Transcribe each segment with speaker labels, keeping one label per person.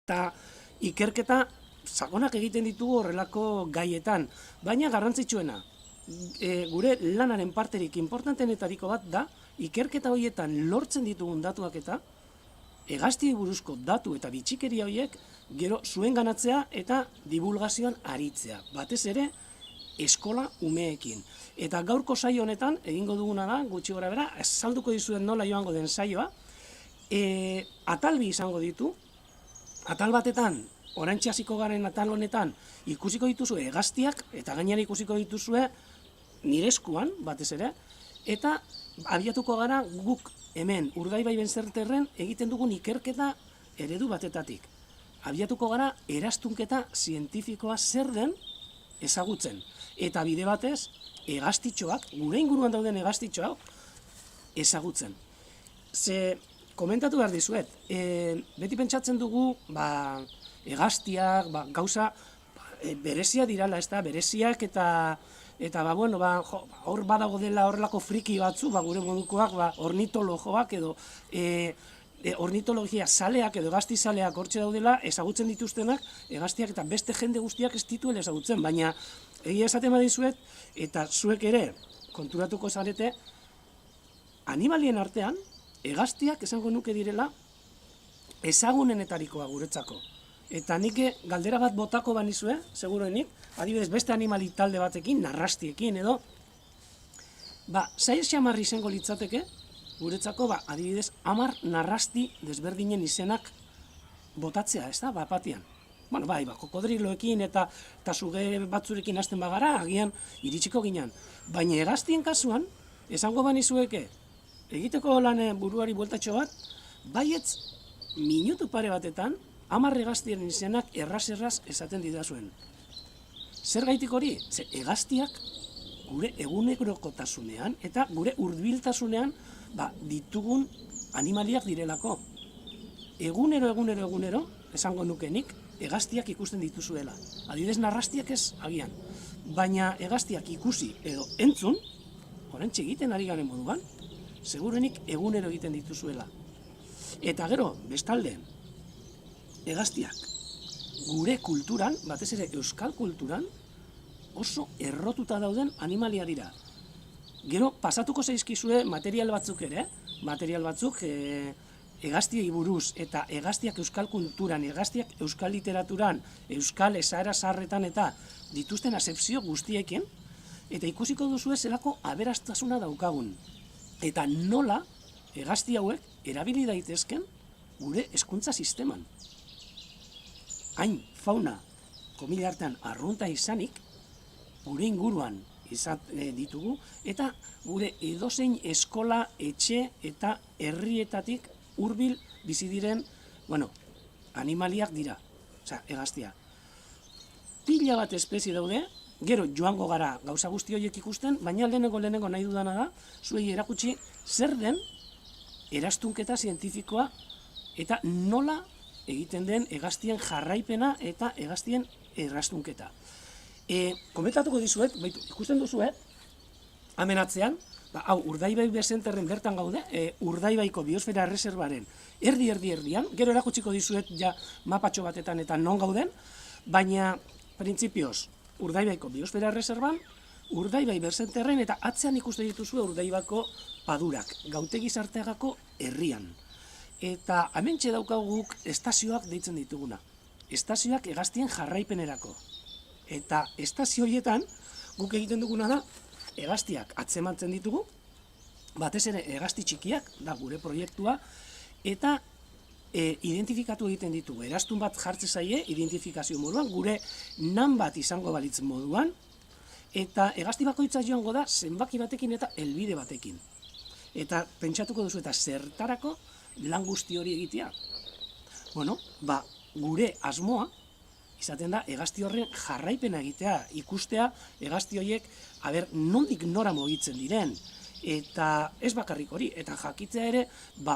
Speaker 1: Eta ikerketa sakonak egiten ditugu horrelako gaietan, baina garrantzitsuena, gure lanaren parterik importantenetariko bat da, ikerketa horietan lortzen ditugun datuak eta hegaztiei buruzko datu eta bitxikeria horiek gero zuen ganatzea eta divulgazioan aritzea, batez ere eskola umeekin. Eta gaurko saio honetan, egingo duguna da, gutxi gora bera, salduko dizuen nola joango den saioa, atal bi izango ditu. Atal batetan, oraintxe hasiko garen atal honetan, ikusiko dituzue hegaztiak, eta gainera ikusiko dituzue nire eskuan, batez ere, eta abiatuko gara guk hemen Urdaibai Benserterren egiten dugun ikerketa eredu batetatik. Abiatuko gara eraztunketa zientifikoa zer den ezagutzen. Eta bide batez, hegaztitxoak, gure inguruan dauden hegaztitxoak, ezagutzen. Komentatu behar dizuet, beti pentsatzen dugu hegaztiak, gauza berezia dirala, ez da, bereziak eta hor badago dela horrelako friki batzu, gure modukoak, ornitologoak edo ornitologia saleak edo hegazti saleak hortxe daudela, ezagutzen dituztenak, hegaztiak eta beste jende guztiak ez dituela ezagutzen, baina egia esaten badizuet, eta zuek ere konturatuko zarete, animalien artean, hegaztiak esango nuke direla ezagunenetarikoa guretzako. Eta nik galdera bat botako banizue, seguruenik, adibidez beste animali talde batekin, narrastiekin edo, zail xamarri izango litzateke, guretzako, adibidez, 10 narrasti desberdinen izenak botatzea, ez da, batian. Kokodriloekin eta suge batzurekin hasten bagara, agian iritsiko ginen. Baina hegaztien kasuan, esango banizueke, egiteko lan buruari bueltatxo bat, baietz minutu pare batetan, 10 hegaztien izenak erraz esaten didazuen. Zer gaitik hori? Ze hegaztiak gure egunerokotasunean eta gure hurbiltasunean ditugun animaliak direlako. Egunero, esango nukenik, hegaztiak ikusten dituzuela. Adibidez narrastiak ez agian. Baina hegaztiak ikusi edo entzun, oraintxe egiten ari garen moduan, segurenik egunero egiten dituzuela. Eta gero, bestalde, hegaztiak gure kulturan, batez ere euskal kulturan, oso errotuta dauden animalia dira. Gero, pasatuko zaizkizue material batzuk ere, hegaztiei buruz eta hegaztiak euskal kulturan, hegaztiak euskal literaturan, euskal esaera zaharretan eta dituzten asepzio guztiekin, eta ikusiko duzue zelako aberastasuna daukagun. Eta nola hegazti hauek erabili daitezken gure hezkuntza sisteman. Hain fauna, komila artean, arrunta izanik, gure inguruan ditugu, eta gure edozein eskola, etxe eta herrietatik hurbil bizi diren, animaliak dira, hegaztia. Pila bat espezie daude, gero joango gara gauza guzti horiek ikusten, baina lehenengo nahi dudana da, zuei erakutsi zer den eraztunketa zientifikoa eta nola egiten den hegaztien jarraipena eta hegaztien eraztunketa. Komentatuko dizuet, ikusten duzue, hemen atzean, hau Urdaibai Benserterren bertan gaude, Urdaibaiko biosfera erreserbaren erdian, gero erakutsiko dizuet mapatxo batetan eta non gauden, baina printzipioz, Urdaibaiko biosfera erreserban, Urdaibai Benserterren eta atzean ikusten dituzue Urdaibaiko padurak, Gautegi Sarteagako herrian. Eta hementxe daukaguk estazioak deitzen dituguna. Estazioak hegaztien jarraipenerako. Eta estazio horietan guk egiten duguna da, hegaztiak atzemantzen ditugu, batez ere hegazti txikiak, da gure proiektua, eta identifikatu egiten ditugu. Eraztun bat jartze zaie, identifikazio moduan, gure nan bat izango balitz moduan, eta hegazti bakoitza joango da zenbaki batekin eta helbide batekin. Eta pentsatuko duzu eta zertarako lan guzti hori egitea. Gure asmoa izaten da hegazti horren jarraipena egitea, ikustea hegazti horiek nondik nora mugitzen diren. Eta ez bakarrik hori, eta jakitzea ere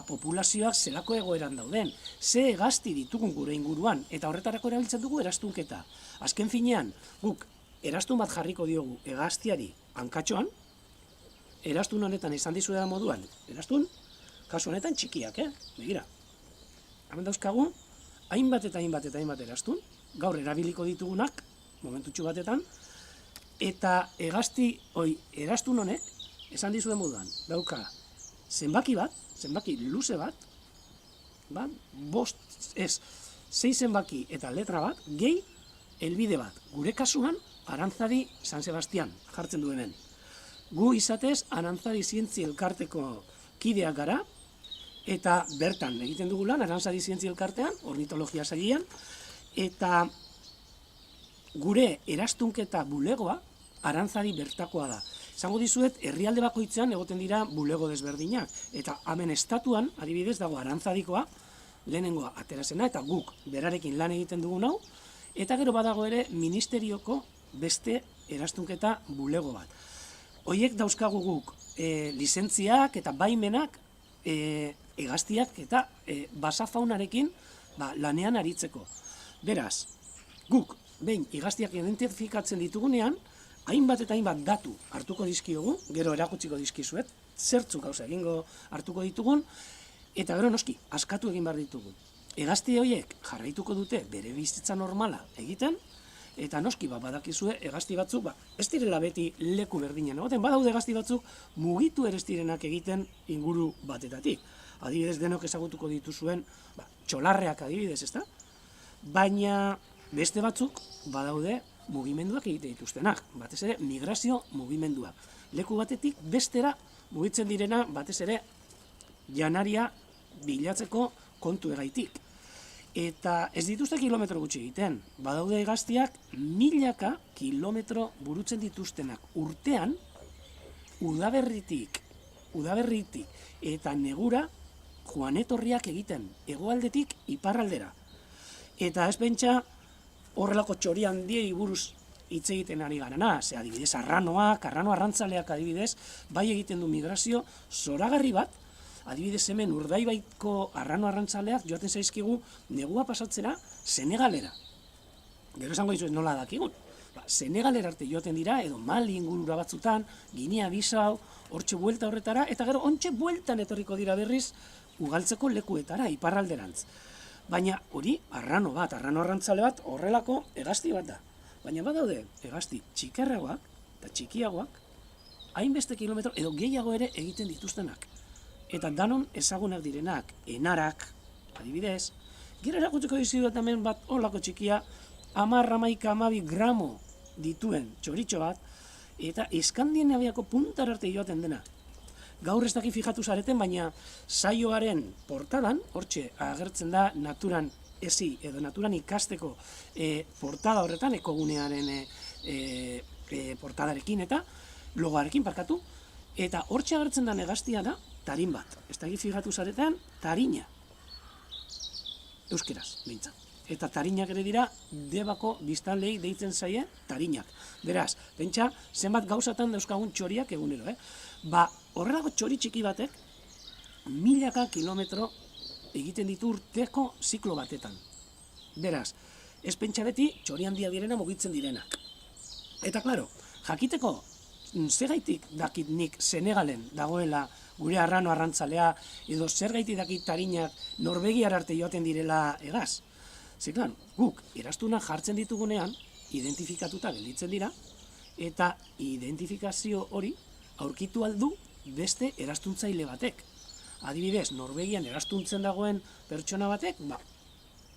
Speaker 1: populazioak zelako egoeran dauden. Ze hegazti ditugun gure inguruan, eta horretarako erabiltzen dugu eraztunketa. Azken finean, guk eraztun bat jarriko diogu hegaztiari hankatxoan, eraztun honetan izan dizueda moduan, eraztun, kasu honetan txikiak, begira. Hemen dauzkagu hainbat eta hainbat eta hainbat erastun, gaur erabiliko ditugunak, momentutxu batetan, eta erastun honek, esan dizuen moduan, dauka zenbaki bat, zenbaki luze bat, sei zenbaki eta letra bat, gehi helbide bat. Gure kasuan, Arantzadi San Sebastian jartzen du hemen. Gu izatez, Arantzadi Zientzi Elkarteko kideak gara, eta bertan egiten dugu lan, Arantzadi Zientzi Elkartean, ornitologia sailean, eta gure erastunketa bulegoa Arantzadi bertakoa da. Esango dizuet, herrialde bakoitzean egoten dira bulego desberdinak, eta hemen estatuan, adibidez, dago Arantzadikoa, lehenengoa aterazena, eta guk berarekin lan egiten dugun hau, eta gero badago ere ministerioko beste erastunketa bulego bat. Hoiek dauzkagu guk lizentziak eta baimenak hegaztiak eta basafaunarekin lanean aritzeko. Beraz, guk behin hegaztiak identifikatzen ditugunean, hainbat eta hainbat datu hartuko dizkiogu, gero erakutsiko dizkizuet, zertzu gauza egingo hartuko ditugun, eta gero noski, askatu egin behar ditugu. Hegazti horiek jarraituko dute bere bizitza normala egiten, eta noski badakizue hegazti batzuk, ez direla beti leku berdinen egoten, badaude hegazti batzuk mugitu ere ez direnak egiten inguru batetatik. Adibidez denok ezagutuko dituzuen, txolarreak adibidez, ezta? Baina beste batzuk badaude mugimenduak egite dituztenak, batez ere migrazio mugimenduak. Leku batetik bestera mugitzen direna batez ere janaria bilatzeko kontu egaitik. Eta ez dituzte kilometro gutxi egiten, badaude hegaztiak milaka kilometro burutzen dituztenak urtean, udaberritik eta negura joan etorriak egiten, hegoaldetik iparraldera. Eta ez pentsa horrelako txori handiei buruz hitz egiten ari garana, ze adibidez arrano arrantzaleak adibidez, bai egiten du migrazio zoragarri bat, adibidez hemen Urdaibaiko arrano arrantzaleak joaten zaizkigu negua pasatzera Senegalera. Gero esango dizuet nola dakigun. Senegalera arte joaten dira, edo Mali ingurura batzutan, Ginea Bisau, hortxe buelta horretara, eta gero ontxe bueltan etorriko dira berriz ugaltzeko lekuetara, iparralderantz. Baina hori arrano arrantzale bat horrelako hegazti bat da. Baina badaude hegazti txikerragoak eta txikiagoak, hainbeste kilometro edo gehiago ere egiten dituztenak. Eta danon ezagunak direnak, enarak, adibidez, gero erakutsiko dizuet hemen bat holako txikia, 10-12 gramo dituen txoritxo bat, eta Eskandinaviako puntara arte joaten dena. Gaur ez daki fijatu zareten, baina saioaren portadan, hortxe agertzen da naturan ezi edo naturan ikasteko portada horretan, ekogunearen portadarekin eta logoarekin parkatu, eta hortxe agertzen da hegaztia da tarin bat. Ez daki fijatu zareten, tarina. Euskeraz, behintzat. Eta tarinak ere dira, Debako biztanleei deitzen zaie tarinak. Beraz, pentsa, zenbat gauzatan dauzkagun txoriak egunero, horrelako txori txiki batek, milaka kilometro egiten ditu urteko ziklo batetan. Beraz, ez pentsa beti txori handia direna mugitzen direnak. Eta, klaro, jakiteko, zergaitik dakit nik Senegalen dagoela gure arrano arrantzalea, edo zergaitik dakit tarinak Norvegiar arte joaten direla hegaz. Ze, klaro, guk erastuna jartzen ditugunean, identifikatuta gelditzen dira, eta identifikazio hori aurkitu aldu beste erastuntzaile batek. Adibidez, Norvegian erastuntzen dagoen pertsona batek,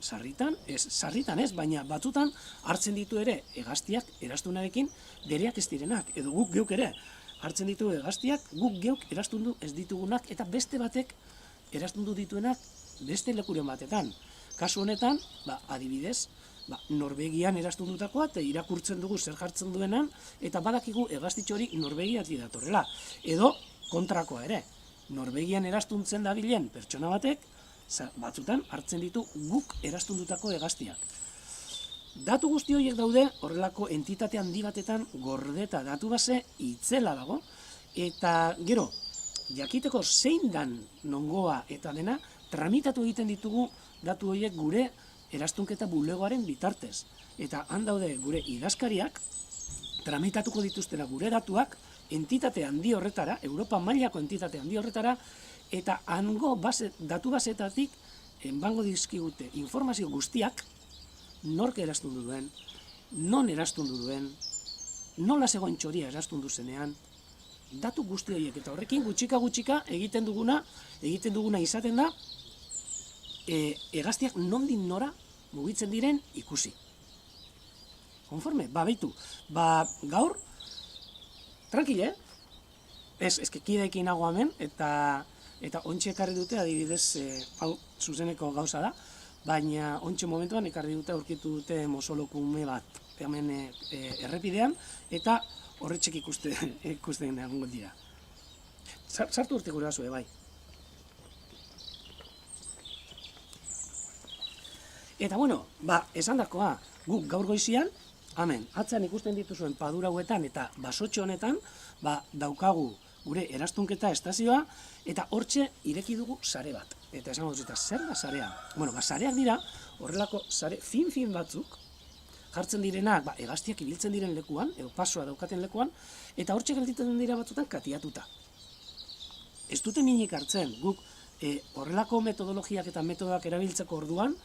Speaker 1: sarritan ez, baina batzutan hartzen ditu ere hegaztiak erastunarekin bereak ez direnak, edo guk geuk ere hartzen ditu hegaztiak guk geuk erastundu ez ditugunak, eta beste batek erastundu dituenak beste lekuren batetan. Kasu honetan, adibidez, Norvegian erastundutakoa, eta irakurtzen dugu zer jartzen duenan, eta badakigu hegaztitxo hori Norvegiatik datorrela. Edo kontrakoa ere, Norvegian erastuntzen dabilen pertsona batek, batzutan hartzen ditu guk erastundutako hegaztiak. Datu guzti horiek daude horrelako entitate handi batetan gordeta datu base itzela dago, eta gero, jakiteko zein dan nongoa eta dena, tramitatu egiten ditugu datu horiek gure erastunketa bulegoaren bitartez. Eta han daude gure idazkariak, tramitatuko dituztela gure datuak, entitate handi horretara, Europa mailako entitate handi horretara, eta hango datu basetatik enbango dizkigute informazio guztiak, nork eraztundu duen, non eraztundu duen, nola zegoen txoria eraztundu zenean, datu guzti horiek, eta horrekin gutxika egiten duguna izaten da, hegaztiak nondik nora mugitzen diren ikusi. Konforme, beitu, gaur, tranquile, kideekin nago hemen, eta ontsi ekarri dute, adibidez, hau zuzeneko gauza da, baina ontsi momentuan ekarri dute, aurkitu dute mozolokume bat, hemen errepidean, eta horretxek ikusten egongo dira. Sartu urte gure bazue, bai. Eta bueno, esan dakoa, guk gaur goizian, hemen, atzean ikusten dituzuen padura hauetan eta basotxo honetan, daukagu gure eraztunketa estazioa, eta hortxe ireki dugu sare bat. Eta esango dut, zer da sarea? Bueno, sareak dira, horrelako sare fin batzuk, jartzen direnak, hegaztiak ibiltzen diren lekuan, edo pasoa daukaten lekuan, eta hortxe gelditzen dira batzutan katiatuta. Ez dute minik hartzen, guk horrelako metodologiak eta metodoak erabiltzeko orduan,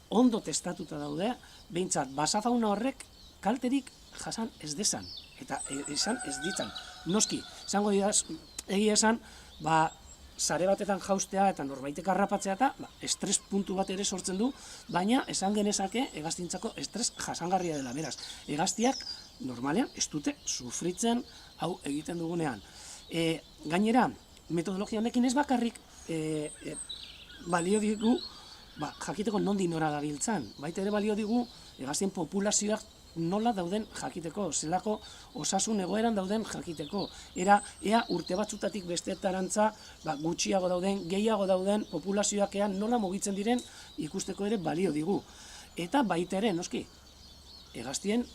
Speaker 1: ondo testatuta daude, behintzat, basafauna horrek kalterik jasan ez dezan, eta esan ez ditzan. Noski, izango didaz, egia esan, sare batetan jaustea eta norbaitek harrapatzea eta estres puntu bat ere sortzen du, baina esan genezake hegaztintzako estres jasangarria dela. Beraz, hegaztiak normalean ez dute sufritzen hau egiten dugunean. Gainera, metodologia honekin ez bakarrik balio digu jakiteko nondik nora dabiltzan. Baita ere balio digu hegaztien populazioak nola dauden jakiteko, zelako osasun egoeran dauden jakiteko. Ea urte batzutatik bestetarantza gutxiago dauden, gehiago dauden populazioak nola mugitzen diren ikusteko ere balio digu. Eta baita ere, noski, hegaztien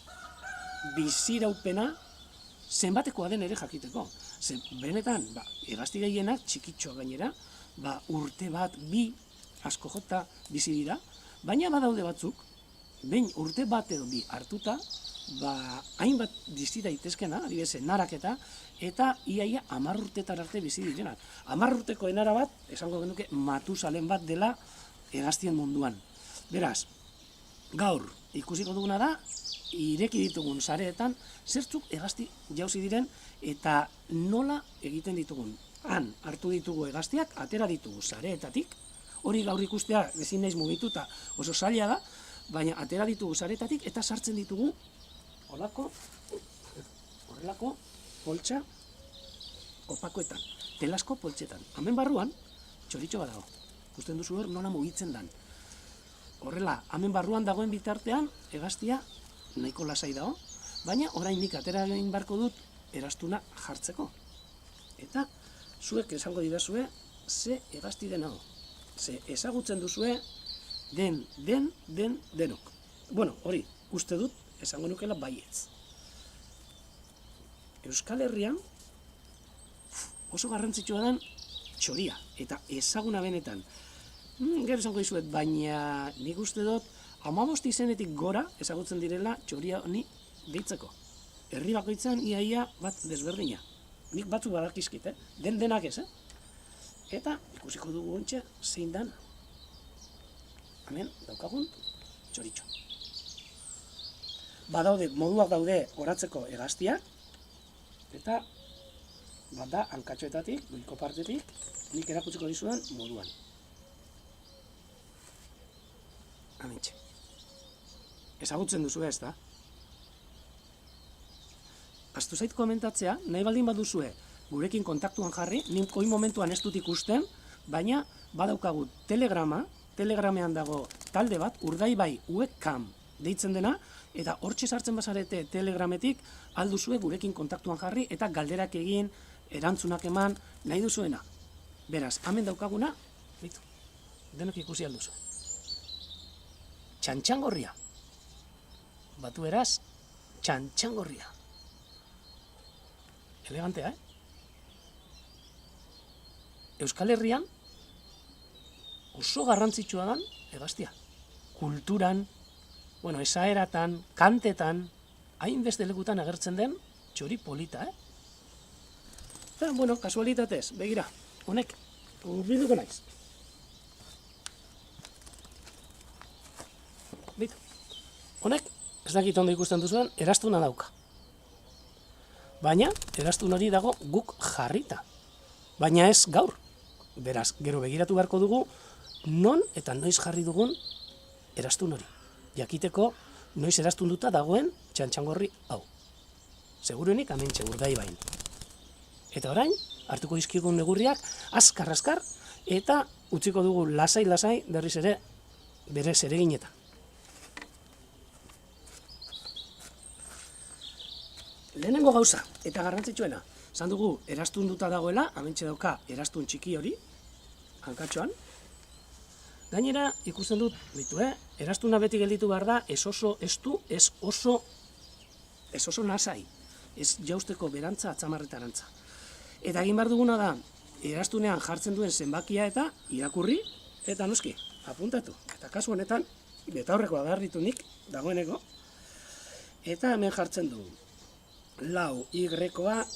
Speaker 1: biziraupena zenbatekoa den ere jakiteko. Benetan, hegazti gehienak txikitxoa gainera, urte bat, bi, asko jota bizi dira, baina badaude batzuk, behin urte bat edo bi hartuta, hainbat bizi daitezkena, adibidez, enaraketa, eta iaia 10 urtetar arte bizi direnak. 10 urteko enara bat, esango genuke, Matusalen bat dela hegaztien munduan. Beraz, gaur ikusiko duguna da, ireki ditugun sareetan, zertzuk hegazti jauzi diren, eta nola egiten ditugun. Han hartu ditugu hegaztiak, atera ditugu sareetatik, hori gaur ikustea ezin naiz mugituta oso zaila da, baina atera ditugu sareetatik eta sartzen ditugu horrelako poltsa opakoetan, telasko poltsetan. Hemen barruan, txoritxo bat dago. Ikusten duzu hor nola mugitzen dan. Horrela, hemen barruan dagoen bitartean, hegaztia nahiko lasai dago, baina oraindik atera egin barko dut eraztuna jartzeko. Eta zuek esango didazue, ze hegazti den hau. Ze ezagutzen duzue, denok. Bueno, hori, uste dut, esango nukela baietz. Euskal Herrian oso garrantzitsua den txoria, eta ezaguna benetan. Gero esango dizuet, baina nik uste dut, 15 izenetik gora ezagutzen direla txoria honi deitzeko. Herri bakoitzan iaia bat desberdina. Nik batzu badakizkit, denak ez, Eta ikusiko dugu ontsa zein dan. Hemen daukagun txoritxo. Moduak daude oratzeko hegaztiak, eta da hankatxoetatik, goiko partetik, nik erakutsiko dizudan moduan. Hementxe. Ezagutzen duzu ez da? Astu zait komentatzea, nahi baldin baduzue, gurekin kontaktuan jarri, nik hoi momentuan ez dut ikusten, baina badaukagu telegramean dago talde bat, Urdaibai webcam deitzen dena, eta hortxe sartzen bazarete telegrametik, alduzue gurekin kontaktuan jarri, eta galderak egin, erantzunak eman, nahi duzuena. Beraz, hemen daukaguna, denok ikusi alduzu. Txantxangorria. Batu eraz, txantxangorria. Elegantea, Euskal Herrian oso garrantzitsua dan hegaztia. Kulturan, esaeratan, kantetan, hainbeste lekutan agertzen den txori polita, Eta, kasualitatez, begira, honek, urbilduko naiz. Bitu. Honek, ez dakit ondo ikusten duzuen, erastuna dauka. Baina, erastun hori dago guk jarrita. Baina ez gaur. Beraz, gero begiratu beharko dugu, non eta noiz jarri dugun erastun hori. Jakiteko, noiz erastunduta dagoen txantxangorri hau. Seguruenik hementxe Urdaibain. Eta orain, hartuko dizkigun negurriak, azkar-azkar, eta utziko dugu lasai-lasai berriz ere bere zereginetan. Lehenengo gauza, eta garrantzitsuena, esan dugu erastunduta dagoela, hementxe dauka erastun txiki hori, hankatxoan. Gainera, ikusten dut, erastuna beti gelditu behar da, ez oso estu, ez oso nasai, ez jausteko berantza atzamarretarantza. Eta egin behar duguna da, erastunean jartzen duen zenbakia eta irakurri, eta noski, apuntatu. Eta kasu honetan, betaurrekoa behar ditu nik, dagoeneko, eta hemen jartzen du, lau Y-koa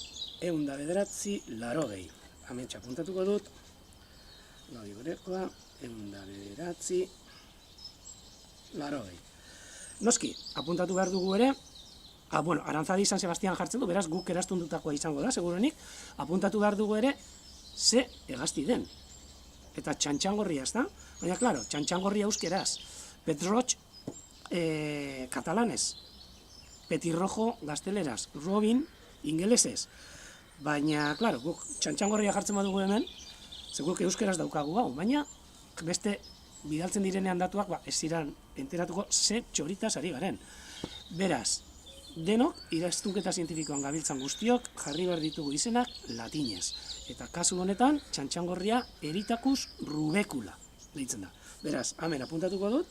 Speaker 1: 109 Hemen apuntatuko dut, lau Y-koa 109. Noski, apuntatu behar dugu ere, Arantzadi San Sebastian jartzen du, beraz guk erastundutakoa izango da, seguruenik, apuntatu behar dugu ere, ze hegazti den. Eta txantxangorria, ez da? Baina, klaro, txantxangorria euskeraz, petrotx katalanez, petirrojo gazteleraz, robin ingelesez. Baina, klaro, guk txantxangorria jartzen badugu hemen, ze guk euskeraz daukagu hau, baina beste bidaltzen direnean datuak ez ziren enteratuko ze txoritaz ari garen. Beraz, denok, irastunketa zientifikoan gabiltzan guztiok, jarri behar ditugu izenak latinez. Eta kasu honetan, txantxangorria Erythacus rubecula deitzen da. Beraz, hemen apuntatuko dut.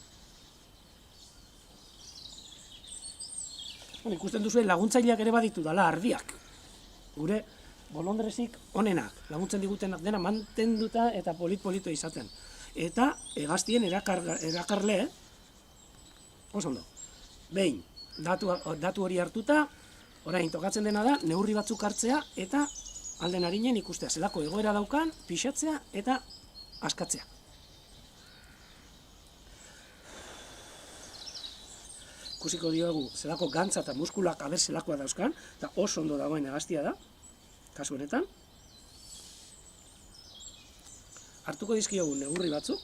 Speaker 1: Ikusten duzuen laguntzaileak ere baditu dala ardiak. Gure bolondresik onenak, laguntzen digutenak dena mantenduta eta polit-polito izaten. Eta hegaztien erakarle, oso ondo, behin, datu hori hartuta, orain tokatzen dena da, neurri batzuk hartzea eta alden harinen ikustea, zelako egoera daukan, pixatzea eta askatzea. Ikusiko diogu, zelako gantza eta muskulak aber zelakoa dauzkan, eta oso ondo dagoen hegaztia da, kasu honetan. Hartuko dizkiogu neurri batzuk,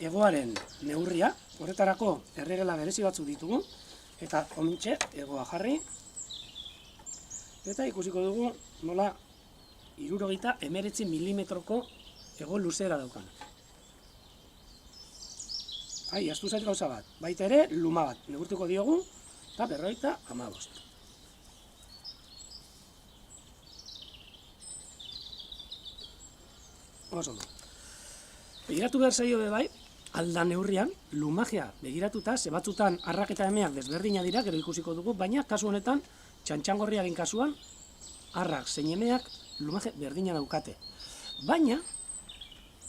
Speaker 1: egoaren neurria, horretarako erregela berezi batzuk ditugu, eta omintxe, egoa jarri, eta ikusiko dugu nola 69 milimetroko ego luzera daukan. Ahaztu zait gauza bat, baita ere luma bat, neurtuko diogu, eta 55. Oso ondo. Begiratu behar zaio bai, alda neurrian, lumagia begiratuta, ze batzutan arrak eta emeak desberdina dira, gero ikusiko dugu, baina kasu honetan, txantxangorriaren kasuan, arrak zein emeak lumagia berdina daukate. Baina,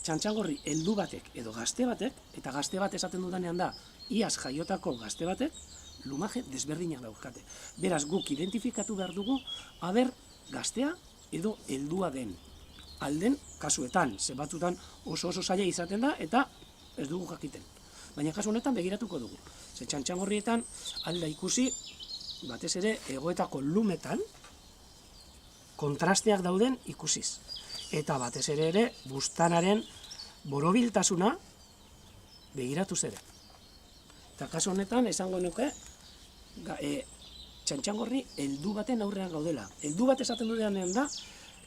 Speaker 1: txantxangorri heldu batek edo gazte batek, eta gazte bat esaten dudanean da, iaz jaiotako gazte batek, lumagia desberdinak daukate. Beraz, guk identifikatu behar dugu, aber gaztea edo heldua den. Alden kasuetan, ze batzutan oso zaila izaten da, eta ez dugu jakiten. Baina kasu honetan begiratuko dugu. Ze txantxangorrietan alda ikusi, batez ere egoetako lumetan, kontrasteak dauden ikusiz. Eta batez ere buztanaren borobiltasuna begiratuz ere. Eta kasu honetan esango nuke, txantxangorri heldu baten aurrean gaudela. Heldu bat esaten dudanean da,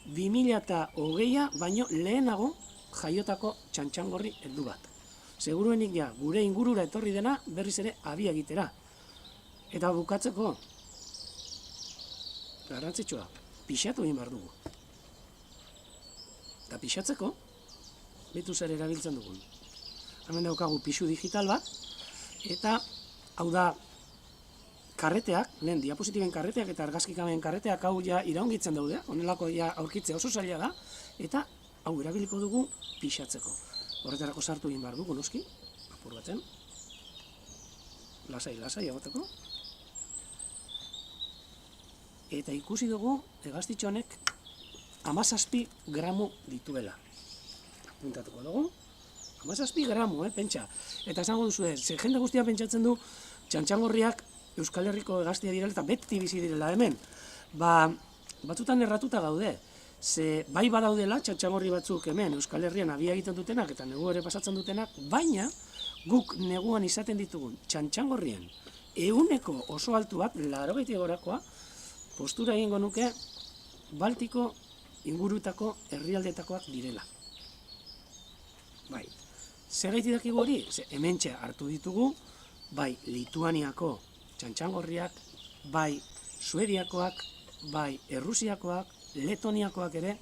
Speaker 1: 2020a baino lehenago jaiotako txantxangorri heldu bat. Seguruenik ja, gure ingurura etorri dena berriz ere abia egitera. Eta bukatzeko, garrantzitsua, pixatu egin behar dugu. Eta pixatzeko, betu zer erabiltzen dugun. Hemen daukagu pixu digital bat, eta hau da karreteak, lehen diapositiben karreteak eta argazkikamen karreteak hau ja iraungitzen daude, honelako ja aurkitzea oso zaila da, eta hau erabiliko dugu pixatzeko. Horretarako sartu egin behar dugu, noski, apur baten, lasai egoteko. Eta ikusi dugu, hegaztitxo honek 17 gramo dituela. Apuntatuko dugu, 17 gramo, pentsa. Eta esango duzu, ze jende guztia pentsatzen du txantxangorriak Euskal Herriko hegaztia direla eta beti bizi direla hemen. Batzutan erratuta gaude, ze bai badaudela txantxangorri batzuk hemen Euskal Herrian abia egiten dutenak eta negu ere pasatzen dutenak, baina guk neguan izaten ditugun txantxangorrien ehuneko oso altu bat, 80 gorakoa, postura egingo nuke Baltiko ingurutako herrialdetakoak direla. Bai, zer gaiti dakigu hori? Hementxe hartu ditugu, bai Lituaniako txantxangorriak, bai Suediakoak, bai Errusiakoak, Letoniakoak ere,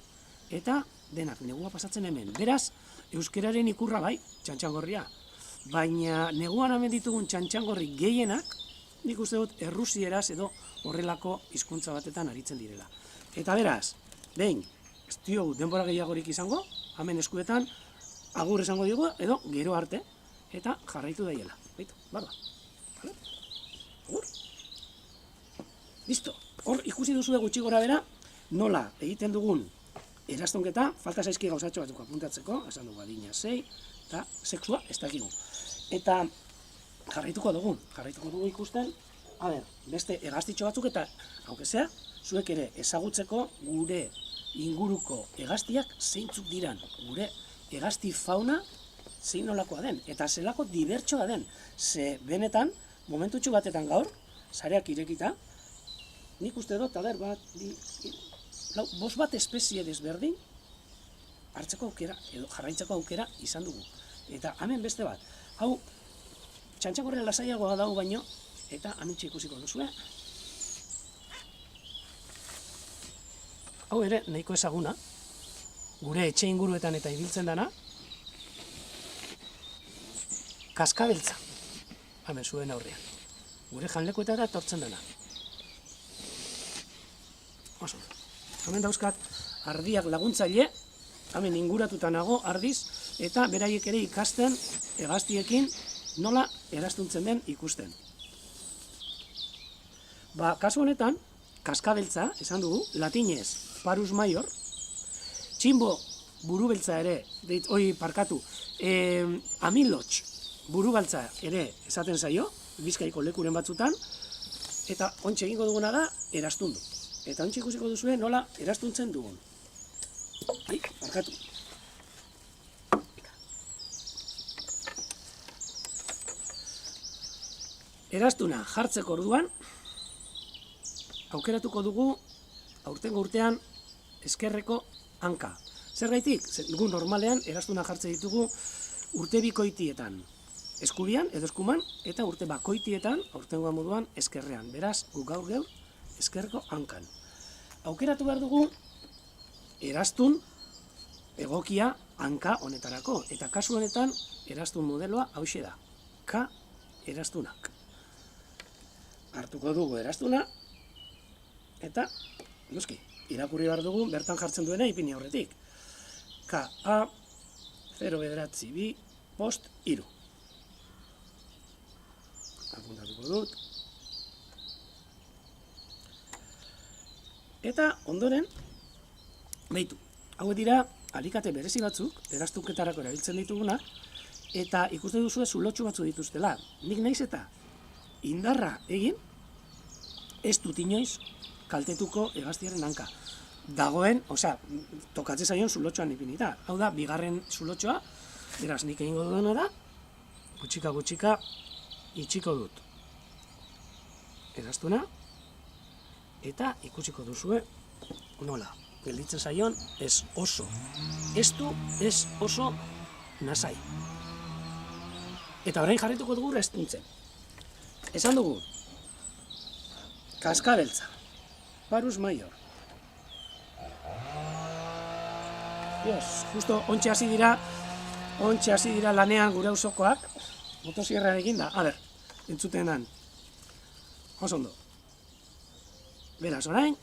Speaker 1: eta denak negua pasatzen hemen. Beraz, euskeraren ikurra bai, txantxangorria. Baina neguan hemen ditugun txantxangorri gehienak, nik uste dut errusieraz edo horrelako hizkuntza batetan aritzen direla. Eta beraz, behin, ez diogu denbora gehiagorik izango, hemen eskuetan, agur esango digu, edo gero arte, eta jarraitu daiela. Beitu, barba. Agur. Listo. Hor ikusi duzu gutxi gora bera, nola egiten dugun eraztonketa, falta zaizki gauzatxo batzuk apuntatzeko, esan dugu adina 6, eta sexua ez dakigu. Eta jarraituko dugu ikusten, beste hegaztitxo batzuk eta, haukezea, zuek ere ezagutzeko gure inguruko hegaztiak zeintzuk diran, gure hegazti fauna zein nolakoa den, eta zelako dibertsoa den, ze benetan, momentutxu batetan gaur, sareak irekita, nik uste dut, bost bat espezie desberdin hartzeko aukera, edo jarraitzeko aukera izan dugu. Eta hemen beste bat, hau, txantxangorria lasaiagoa dago baino, eta amitxe ikusiko duzue. Hau ere, nahiko ezaguna, gure etxe inguruetan eta ibiltzen dana, kaskabeltza, hemen zuen aurrean. Gure janlekuetara etortzen dana. Oso, hemen dauzkat ardiak laguntzaile, hemen inguratuta nago ardiz, eta beraiek ere ikasten hegaztiekin nola eraztuntzen den ikusten. Kasu honetan, kaskabeltza, esan dugu, latinez Parus Maior, txinbo burubeltza ere, amilotx burubaltza ere esaten zaio, Bizkaiko lekuren batzutan, eta ontxe egingo duguna da eraztundu. Eta ontxe ikusiko duzue nola eraztuntzen dugun. Barkatu. Eraztuna jartzeko orduan, aukeratuko dugu aurtengo urtean ezkerreko hanka. Zergaitik? Gu normalean eraztuna jartze ditugu urte bikoitietan. Eskubian edo eskuman eta urte bakoitietan aurtengoa moduan ezkerrean. Beraz, gu gaur geur ezkerreko hankan. Aukeratu behar dugu eraztun egokia hanka honetarako. Eta kasu honetan eraztun modeloa hauxe da. K eraztunak. Hartuko dugu eraztuna eta noski, irakurri behar dugu bertan jartzen duena ipini aurretik. KA 092 post 3. Apuntatuko dut. Eta ondoren, behitu, hauek dira alikate berezi batzuk, eraztunketarako erabiltzen ditugunak, eta ikusten duzue zulotxu batzu dituztela. Nik naiz eta indarra egin, ez dut inoiz kaltetuko hegaztiaren hanka. Dagoen, tokatzen zaion zulotxoan ipinita. Hau da, bigarren zulotxoa, beraz nik egingo dudana da, gutxika itxiko dut eraztuna, eta ikusiko duzue nola. Gelditzen zaion ez oso nasai. Eta orain jarrituko dugu eraztuntzen. Esan dugu, kaskabeltza, Parus Maior. Justo ontxe hasi dira lanean gure auzokoak, motosierrarekin da. Entzutenan. Oso ondo. Beraz, orain,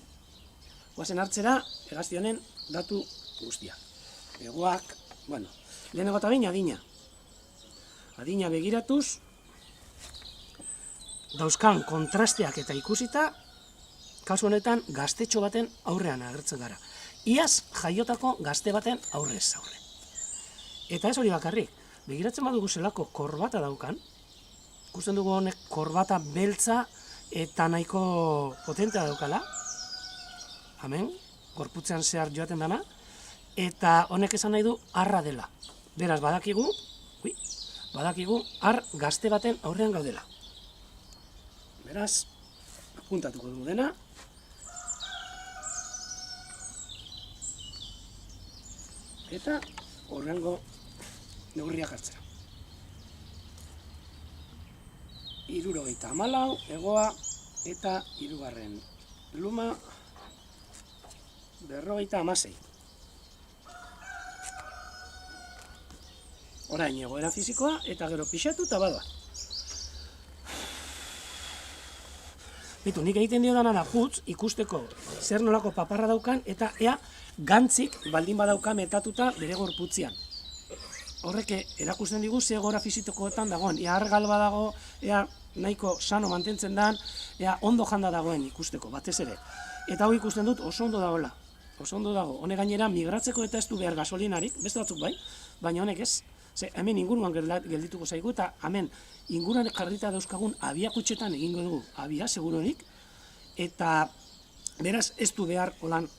Speaker 1: guazen hartzera hegazti honen datu guztiak. Egoak, lehenengo eta behin adina. Adina begiratuz, dauzkan kontrasteak eta ikusita, kasu honetan gaztetxo baten aurrean agertzen gara. Iaz jaiotako gazte baten aurrez aurre. Eta ez hori bakarrik, begiratzen badugu zelako korbata daukan, ikusten dugu honek korbata beltza eta nahiko potentea daukala, hemen, gorputzean zehar joaten dana, eta honek esan nahi du arra dela. Beraz, badakigu ar gazte baten aurrean gaudela. Beraz, apuntatuko dugu dena. Eta horrengo neurriak hartzera. 74, hegoa, eta 3. luma 56. Orain egoera fisikoa eta gero pixatu eta badoa. Bitu, nik egiten dio dana da putz ikusteko zer nolako paparra daukan eta ea gantzik baldin badauka metatuta bere gorputzian. Horrek erakusten digu ze egoera fisikoetan dagoen, ea argal badago, ea nahiko sano mantentzen dan, ea ondo janda dagoen ikusteko, batez ere. Eta hau ikusten dut oso ondo dagoela, oso ondo dago. Honek gainera migratzeko eta ez du behar gasolinarik, beste batzuk bai, baina honek ez. Ze hemen inguruan geldituko zaigu eta hemen inguruan jarrita dauzkagun abiakutxetan egingo dugu abia, seguronik, eta beraz ez du behar holan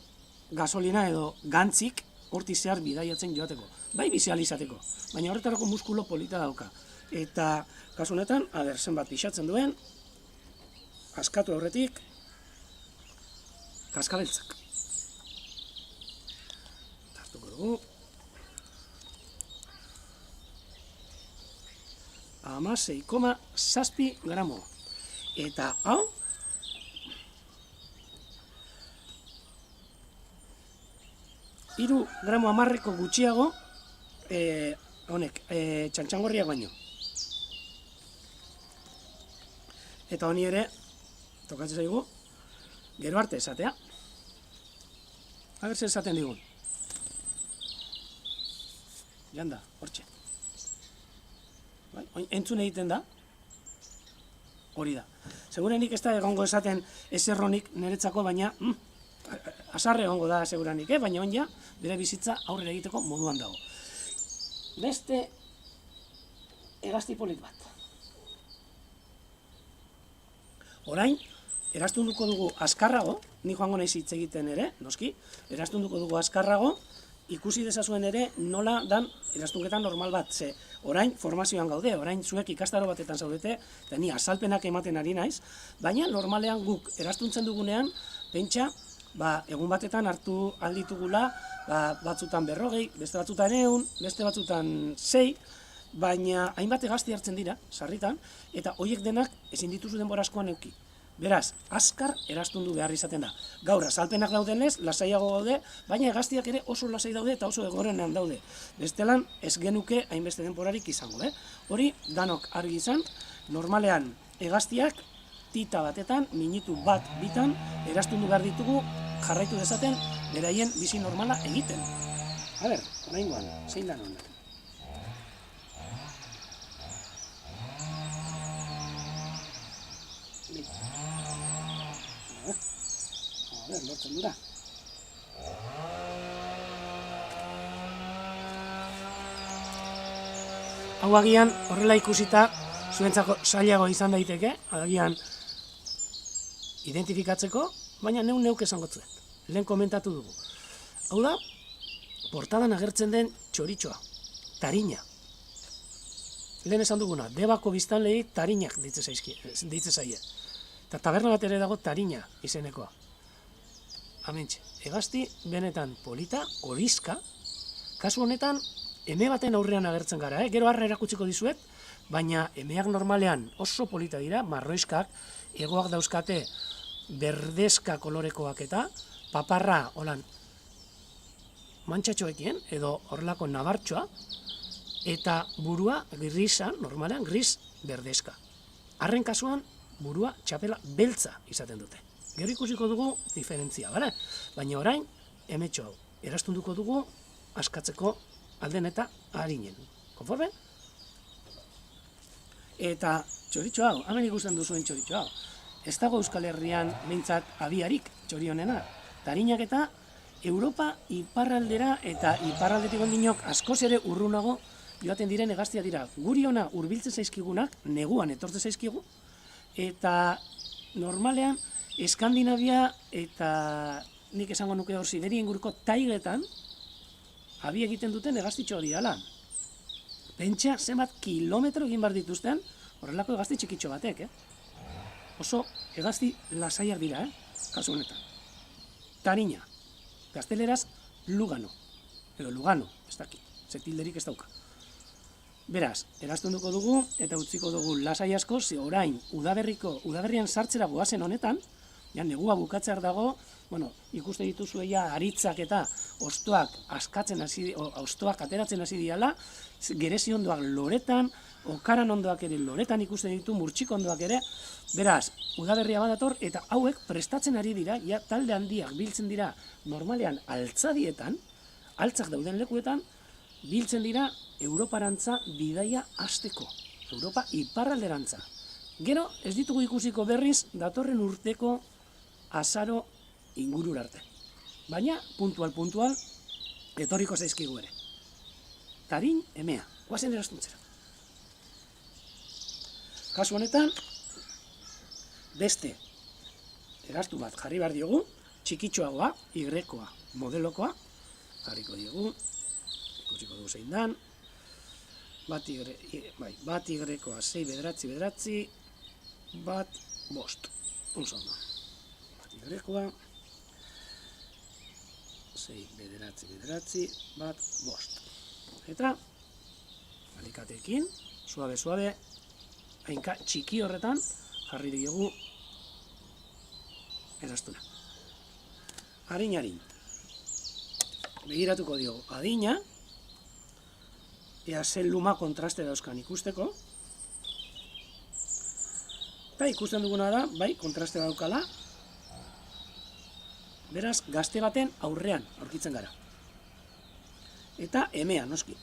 Speaker 1: gasolina edo gantzik hortik zehar bidaiatzen joateko. Bai bizializateko, baina horretarako muskulo polita dauka. Eta kasu honetan, zenbat pixatzen duen, askatu aurretik, kaskabeltzak. Tartuko dugu. 6,7 gramo. Eta hau, hiru gramo amarreko gutxiago, honek, txantxangorriak baino. Eta honi ere, tokatzen zaigu, gero arte esatea. Zer esaten digun. Janda, hortxe. Entzun egiten da, hori da. Segurenik ez da egongo esaten ezerronik niretzako, baina azarre egongo da segurenik, baina onja bere bizitza aurrera egiteko moduan dago. Beste hegazti polit bat. Orain, eraztunduko dugu azkarrago, ni joango naiz hitz egiten ere, noski, eraztunduko dugu azkarrago, ikusi dezazuen ere nola dan eraztunketa normal bat, ze orain formazioan gaude, orain zuek ikastaro batetan zaudete, eta ni azalpenak ematen ari naiz, baina normalean guk eraztuntzen dugunean, pentsa, egun batetan hartu alditugula, batzutan 40, beste batzutan 100, beste batzutan 6, baina hainbat hegazti hartzen dira, sarritan, eta horiek denak ezin dituzu denbora askoan eduki. Beraz, azkar eraztundu behar izaten da. Gaur azalpenak daudenez, lasaiago gaude, baina hegaztiak ere oso lasai daude eta oso egorenean daude. Bestelan, ez genuke hainbeste denporarik izango. Hori, danok argi izan, normalean hegaztiak tita batetan, minutu bat bitan, eraztundu behar ditugu jarraitu dezaten beraien bizi normala egiten. A ber, oraingoan, zein da non? Lortzen dura. Hau agian horrela ikusita zuentzako zailago izan daiteke, agian identifikatzeko, baina neuk esango zuet. Lehen komentatu dugu. Hau da, portadan agertzen den txoritxoa, tarina. Lehen esan duguna, Debako biztanleei tarinak ditze zaie. Eta taberna bat ere dago tarina izenekoa. Amentxe, hegazti benetan polita, horizka, kasu honetan, eme baten aurrean agertzen gara, gero harra erakutsiko dizuet, baina emeak normalean oso polita dira, marroiskak, hegoak dauzkate berdezka kolorekoak eta, paparra, holan, mantxatxoekien, edo horrelako nabartxoa, eta burua grisa, normalean, gris berdezka. Harren kasuan, burua txapela beltza izaten dute. Gero ikusiko dugu diferentzia, bale? Baina orain, emetxo hau, eraztunduko dugu askatzeko alden eta harinen. Konforme? Eta txoritxo hau, hemen ikusten duzuen txoritxo hau. Ez dago Euskal Herrian behintzat abiarik txori honena. Tarinak eta Europa iparraldera eta iparraldetik ondinok askoz ere urrunago joaten diren hegaztia dira. Guri ona hurbiltzen zaizkigunak, neguan etortzen zaizkigu, eta normalean Eskandinavia eta nik esango nuke hor Siberia inguruko taigetan abi egiten duten hegaztitxo dirala. Pentsa zenbat kilometro egin behar dituzten horrelako hegazti txikitxo batek, Oso hegazti lasaiak dira, kasu honetan. Tariña, gazteleraz Lugano, edo Lugano, ez dakit, zetilderik ez dauka. Beraz, eraztunduko dugu eta utziko dugu lasai asko, ze orain udaberrian sartzera goazen honetan, ja negua bukatzear dago, ikusten dituzue ja aritzak eta hostoak ateratzen hasi diala, gerezi ondoak loretan, okaran ondoak ere loretan ikusten ditu, murtxiko ondoak ere, beraz, udaberria badator eta hauek prestatzen ari dira, ja talde handiak biltzen dira normalean altzadietan, altzak dauden lekuetan, biltzen dira Europarantza bidaia hasteko, Europa iparralderantza. Gero, ez ditugu ikusiko berriz, datorren urteko azaro ingurura arte. Baina, puntual, etorriko zaizkigu ere. Tarin, emea, guazen eraztuntzera. Kasu honetan, beste eraztu bat jarri behar diogu, txikitxoagoa, Y-koa, modelokoa, jarriko diogu, ikusiko dugu zein dan, bat Y-koa 6 bederatzi, bat bost. Oso ondo. Bat Y-koa 6 bederatzi, bat bost. Eta, alikateekin, suabe, hainka txiki horretan jarri diogu eraztuna. Harin. Begiratuko diogu adina, ea zen luma kontraste dauzkan ikusteko. Eta ikusten duguna da, bai, kontraste daukala. Beraz, gazte baten aurrean aurkitzen gara. Eta emea, noski.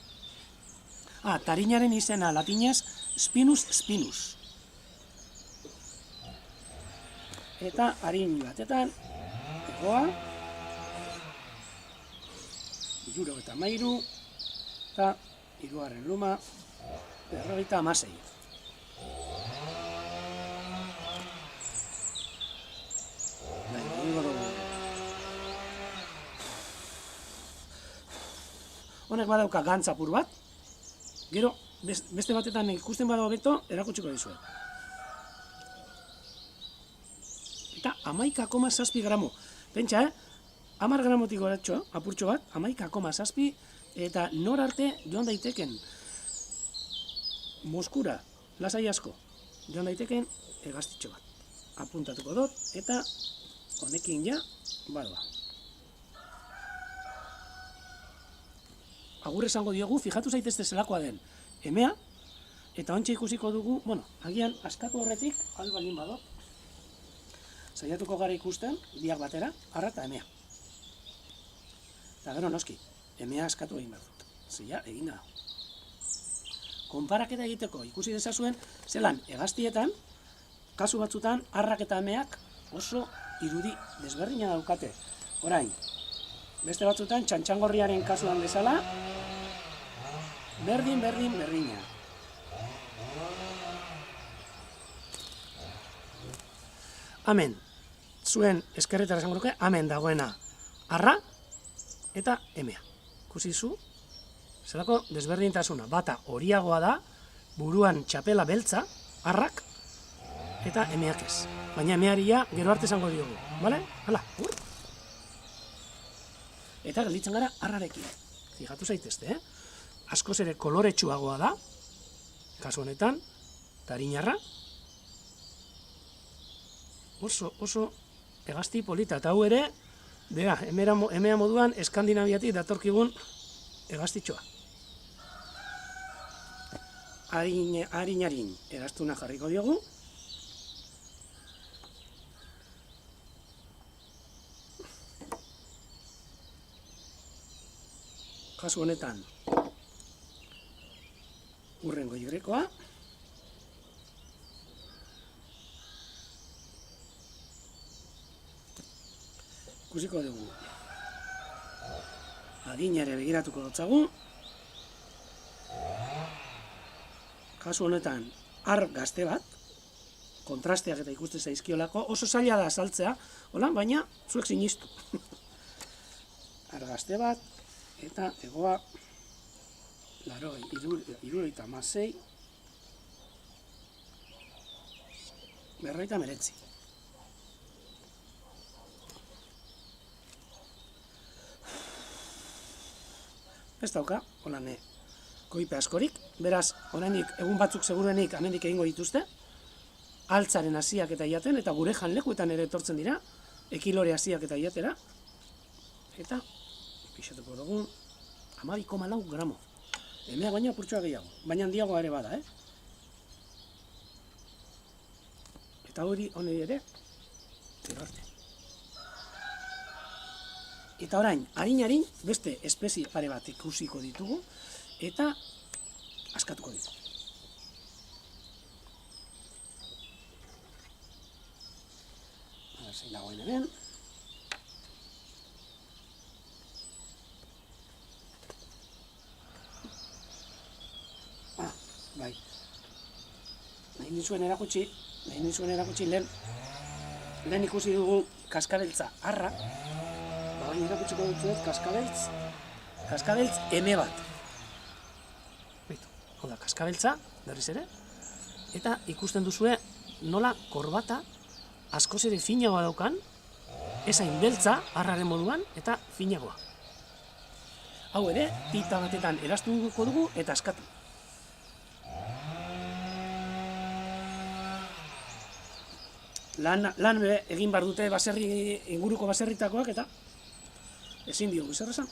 Speaker 1: Tarinaren izena latinez, spinus. Eta harin batetan, egoa, 73, eta hirugarren luma, 56. Honek badauka gantz apur bat, gero beste batetan ikusten badago beto, erakutsiko dizuet. Eta 11,7 gramo. Pentsa, 10 gramotik goratxo, apurtxo bat, 11,7, eta nor arte joan daiteken Moskura, lasai asko, joan daiteken hegaztitxo bat. Apuntatuko dut, eta honekin ja, badoa. Agur esango diogu, fijatu zaitezte zelakoa den emea, eta ontsa ikusiko dugu, agian askatu horretik, albalin badot, saiatuko gara ikusten, biak batera, arra eta emea. Eta gero noski, emea askatu egin behar dut. Zia, egin da. Konparaketa egiteko ikusi dezazuen, zelan hegaztietan, kasu batzutan, arrak eta emeak oso irudi desberdina daukate. Orain, beste batzutan, txantxangorriaren kasuan bezala, berdina. Hemen, zuen eskerretara esango nuke, hemen dagoena arra eta emea. Ikusi zu, zelako desberdintasuna. Bata horiagoa da, buruan txapela beltza, arrak, eta emeak ez. Baina emearia gero arte esango diogu. Bale? Hala, Eta gelditzen gara arrarekin. Fijatu zaitezte, Askoz ere koloretsuagoa da, kasu honetan, tarinarra. Oso hegazti polita, eta hau ere, emea moduan Eskandinaviatik datorkigun hegaztitxoa. Harin eraztuna jarriko diogu. Kasu honetan, urrengo Y-koa. Ikusiko dugu. Adinare begiratuko dutzagu. kasu honetan ar gazte bat, kontrasteak eta ikuste zaizkiolako, oso zaila da azaltzea, hola, baina zuek sinistu. Ar gazte bat, eta egoa, 76, 59. Ez dauka, holan koipe askorik, beraz, oraindik egun batzuk seguruenik amendik egingo dituzte, altzaren hasiak eta jaten, eta gure janlekuetan ere etortzen dira, ekilore hasiak eta jatera, eta, pixatuko dugu, 12,4 gramo. Emea baina apurtxoa gehiago, baina handiagoa ere bada, Eta hori ere, zero arte. Eta orain, harin beste espezie pare bat ikusiko ditugu, eta askatuko ditugu. Zein dagoen hemen. Bai. Nahi nizuen erakutsi lehen ikusi dugu kaskabeltza arra, baina erakutsiko dutzuet kaskabeltz eme bat. Hau da, kaskabeltza, berriz ere, eta ikusten duzue nola korbata askoz ere finagoa daukan, ezain beltza arraren moduan eta finagoa. Hau ere, tita batetan eraztuko dugu eta askatu. Lan egin behar dute inguruko baserritakoak eta ezin diogu zer esan.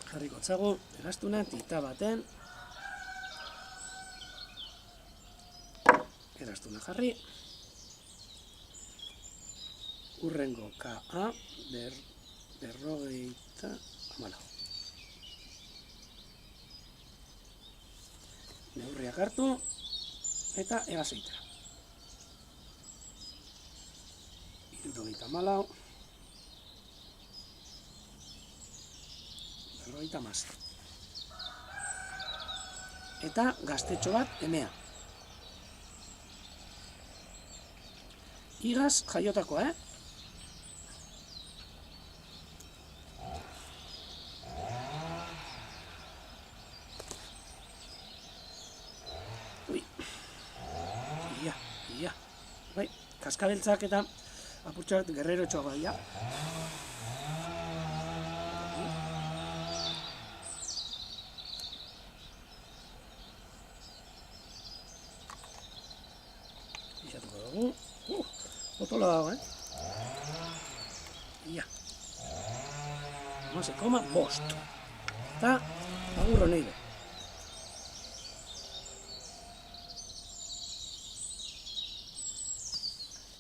Speaker 1: Jarriko tzagu, eraztuna, tita baten. Eraztuna jarri. Urrengo KA, 54. Neurriak hartu eta egazeitera. 74. 56. Eta gaztetxo bat emea. Igaz jaiotakoa, Ui. Ia. Bai, kaskabeltzak eta apurtxoak gerrero txoa bai, Ixatuko dugu. Otola dago, Ia. 11,5. Eta agurro neide.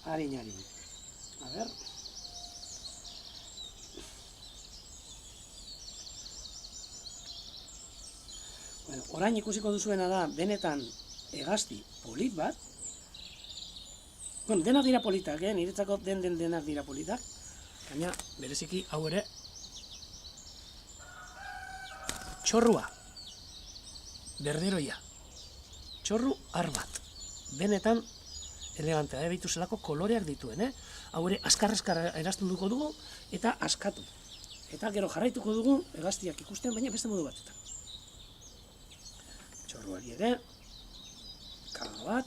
Speaker 1: Harin. A ver. Bueno, orain ikusiko duzuena da, benetan hegazti polit bat. Bueno, denak dira politak, niretzako denak dira politak. Baina, bereziki, hau ere, txorrua. Berderoia. Txorru ar bat. Benetan, elegantea, behitu zelako koloreak dituen, Hau ere, askar-askar eraztunduko dugu, eta askatu. Eta gero jarraituko dugu, hegaztiak ikusten, baina beste modu batetan. Txorruari ere, kaga bat.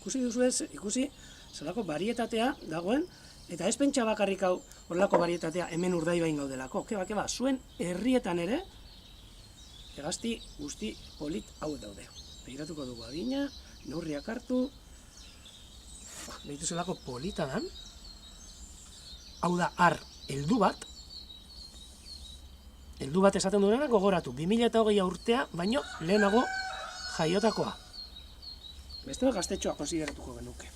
Speaker 1: Ikusi zelako varietatea dagoen, eta ez pentsa bakarrik hau horrelako varietatea hemen Urdaibain gaudelako. Keba, zuen herrietan ere, hegazti guzti polit hauek daude. Begiratuko dugu adina, neurriak hartu, behitu zelako polita dan. Hau da, ar, heldu bat esaten duena gogoratu, 2008 urtea, baino lehenago jaiotakoa. Beste gaztetxoa konsideratuko genuke.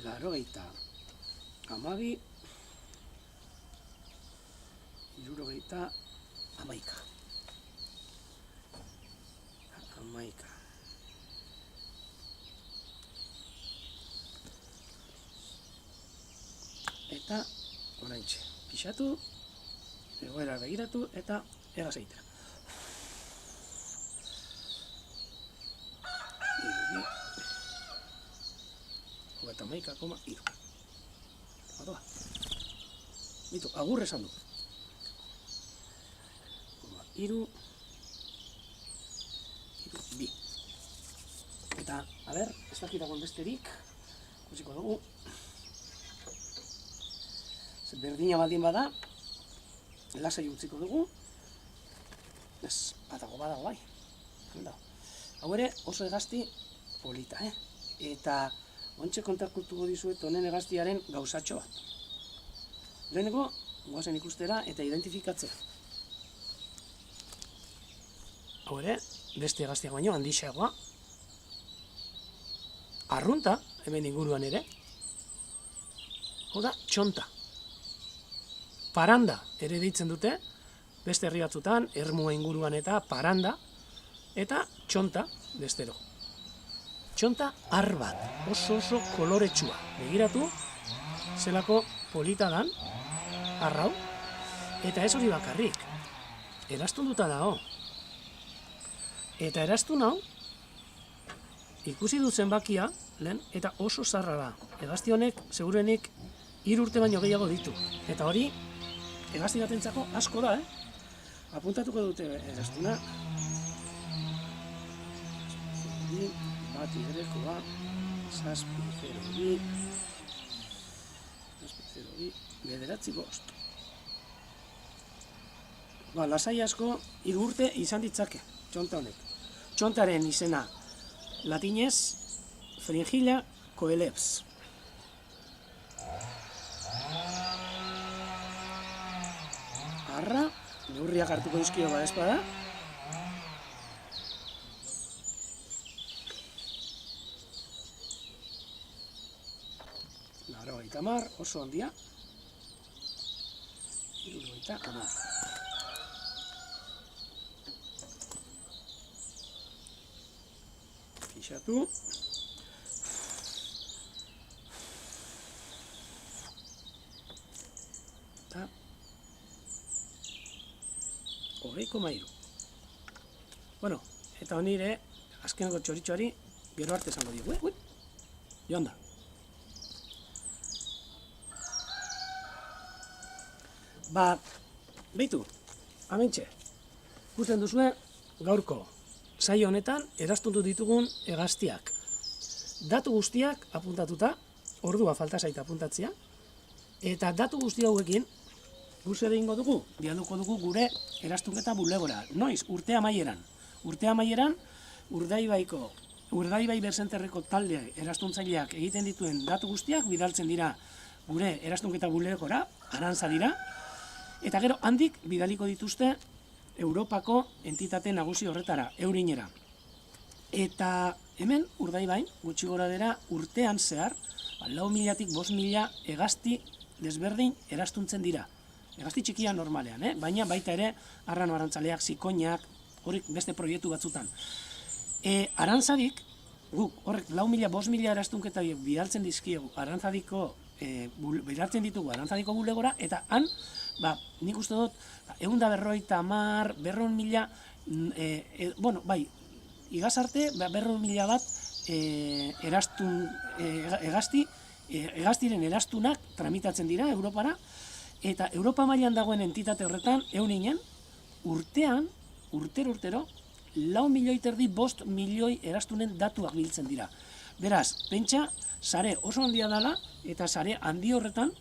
Speaker 1: 82, 11. Eta oraintxe, pixatu egoera begiratu eta egaz egitera. Eta maika, iru. Badoa. Bitu, agur esan du. Iru, bi. Eta, a ber, ez dakitagon besterik, kusiko dugu. Berdina baldin bada, lasai utziko dugu. Ez, badago bai. Hau ere, oso hegazti polita, Eta, ontxe kontakutuko dizuet honen hegaztiaren gauzatxo bat. Leheneko, goazen ikustera eta identifikatzea. Hau ere, beste hegaztiak baino handixeagoa. Arrunta, hemen inguruan ere. Hau da, txonta. Paranda ere deitzen dute, beste herri batzutan, Ermua inguruan eta paranda, eta txonta, bestero. Txonta ar bat, oso koloretsua. Begiratu, zelako polita dan, arrau, eta ez hori bakarrik. Erastun duta dago. Eta erastun hau, ikusi du zenbakia, lehen, eta oso zarra da. Hegazti honek, segurenik, 3 urte baino gehiago ditu. Eta hori, hegazti batentzako asko da, Apuntatuko dute erastuna. Bat igrekoa, 702, 905. Lasai asko 3 urte izan ditzake, txonta honek. Txontaren izena latinez, Fringilla coelebs. Arra, neurriak hartuko dizkio badezpada. Tamar, oso handia. 70. Fixatu. Eta 20,3. Bueno, eta honire, azkeneko txoritxoari, gero arte esango digu, joan da. Beitu, amentxe, ikusten duzue gaurko saio honetan erastundu ditugun hegaztiak. Datu guztiak apuntatuta, ordua falta zait apuntatzea, eta datu guzti hauekin, guz ere ingo dugu, bialduko dugu gure erastunketa bulegora. Noiz, urte amaieran. Urte amaieran, Urdaibai Berzenterreko talde erastuntzaileak egiten dituen datu guztiak bidaltzen dira gure erastunketa bulegora, Arantza dira, eta gero handik bidaliko dituzte Europako entitate nagusi horretara, Eurinera. Eta hemen, Urdaibain, gutxi gora dira, urtean zehar, 4.000-tik 5.000 hegazti desberdin erastuntzen dira. Hegazti txikia normalean, baina baita ere, arrano arantzaleak, zikoinak, horrek beste proiektu batzutan. Arantzadik, guk horrek 4.000, 5.000 erastunketa bidaltzen dizkiegu, bidaltzen ditugu Arantzadiko bulegora, eta han, nik uste dut, 150, 200.000, bueno, bai, igaz arte, 200.000 bat hegaztiren erastunak tramitatzen dira Europara, eta Europa mailan dagoen entitate horretan, Euninen, urtero, 4 milioi terdi 5 milioi erastunen datuak biltzen dira. Beraz, pentsa, sare oso handia dela, eta sare handi horretan,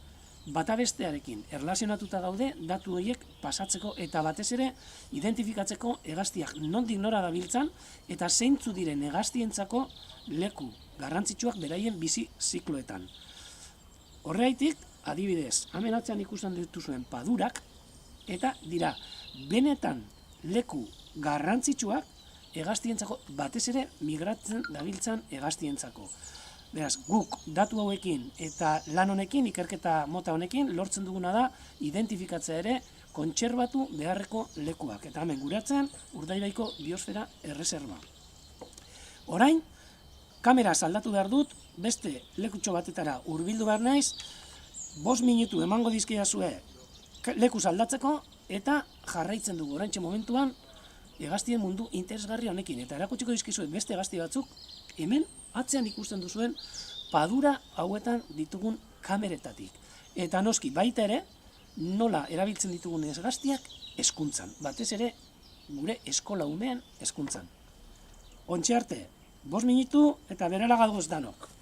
Speaker 1: bata bestearekin erlazionatuta gaude datu horiek pasatzeko eta batez ere identifikatzeko hegaztiak nondik nora dabiltzan eta zeintzu diren hegaztientzako leku garrantzitsuak beraien bizi zikloetan. Horregatik, adibidez, hemen atzean ikusten dituzuen padurak, eta dira, benetan leku garrantzitsuak hegaztientzako batez ere migratzen dabiltzan hegaztientzako. Beraz, guk datu hauekin eta lan honekin, ikerketa mota honekin, lortzen duguna da identifikatzea ere kontserbatu beharreko lekuak. Eta hemen guretzen Urdaibaiko biosfera erreserba. Orain, kamera aldatu behar dut, beste lekutxo batetara hurbildu behar naiz, 5 minutu emango dizkidazue lekuz aldatzeko eta jarraitzen dugu oraintxe momentuan hegaztien mundu interesgarri honekin. Eta erakutsiko dizkizuet beste hegazti batzuk, hemen atzean ikusten duzuen padura hauetan ditugun kameretatik. Eta noski baita ere, nola erabiltzen ditugun hegaztiak hezkuntzan, batez ere gure eskola umean hezkuntzan. Ontxe arte, 5 minutu eta berala gagoz danok.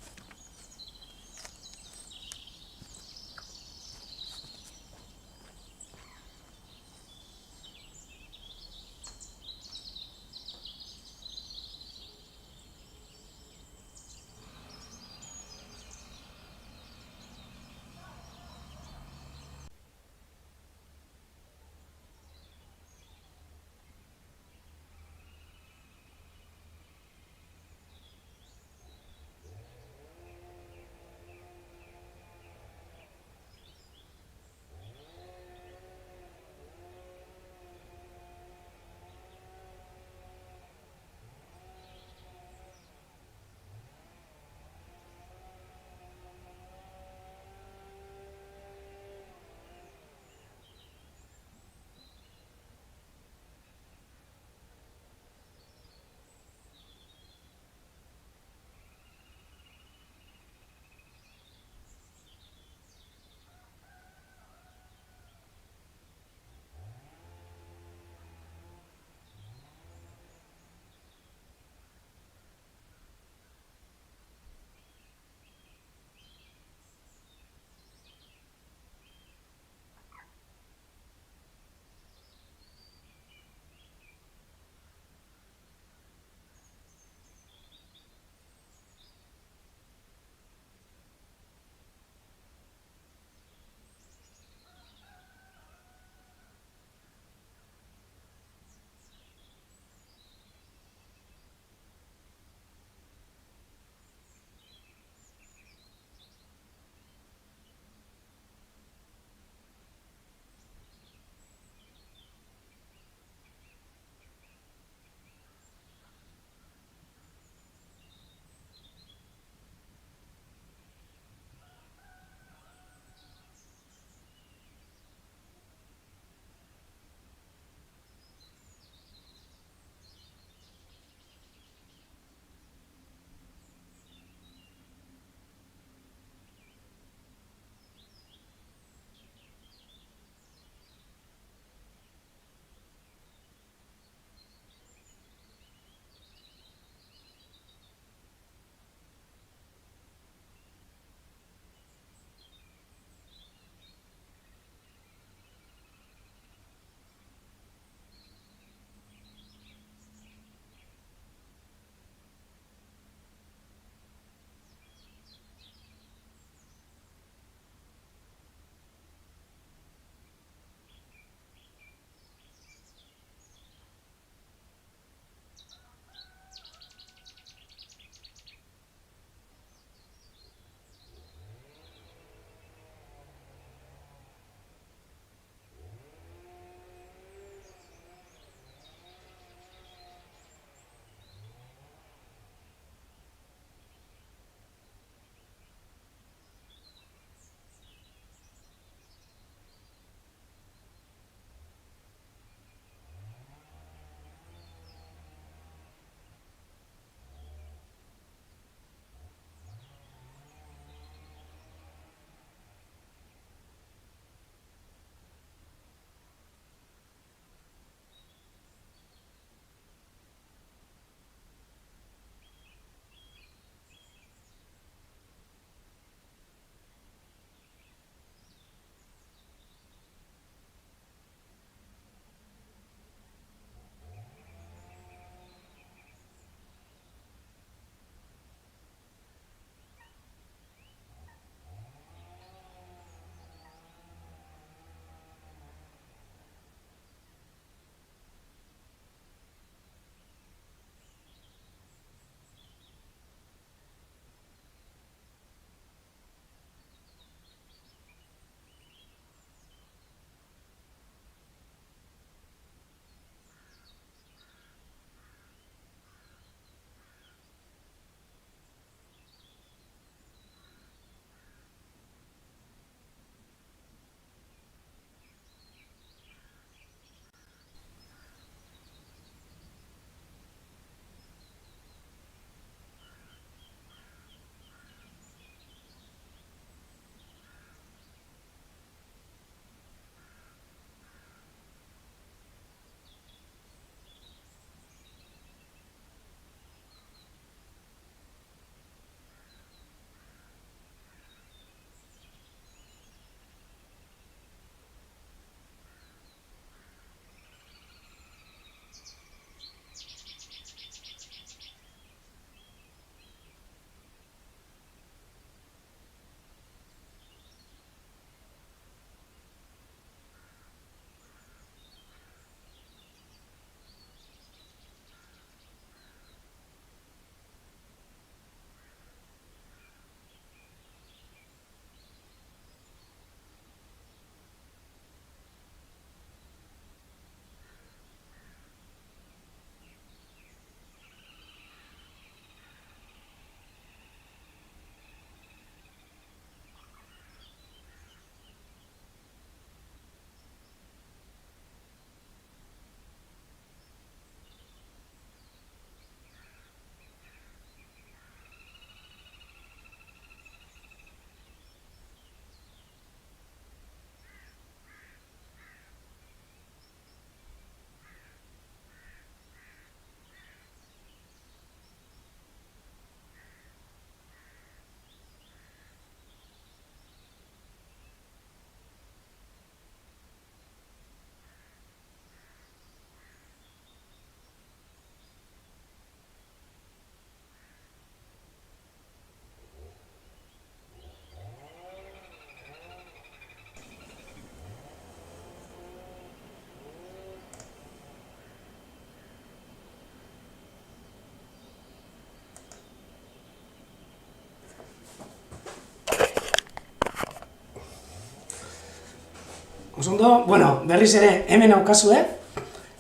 Speaker 1: Osondo, bueno, berriz ere hemen aukazue,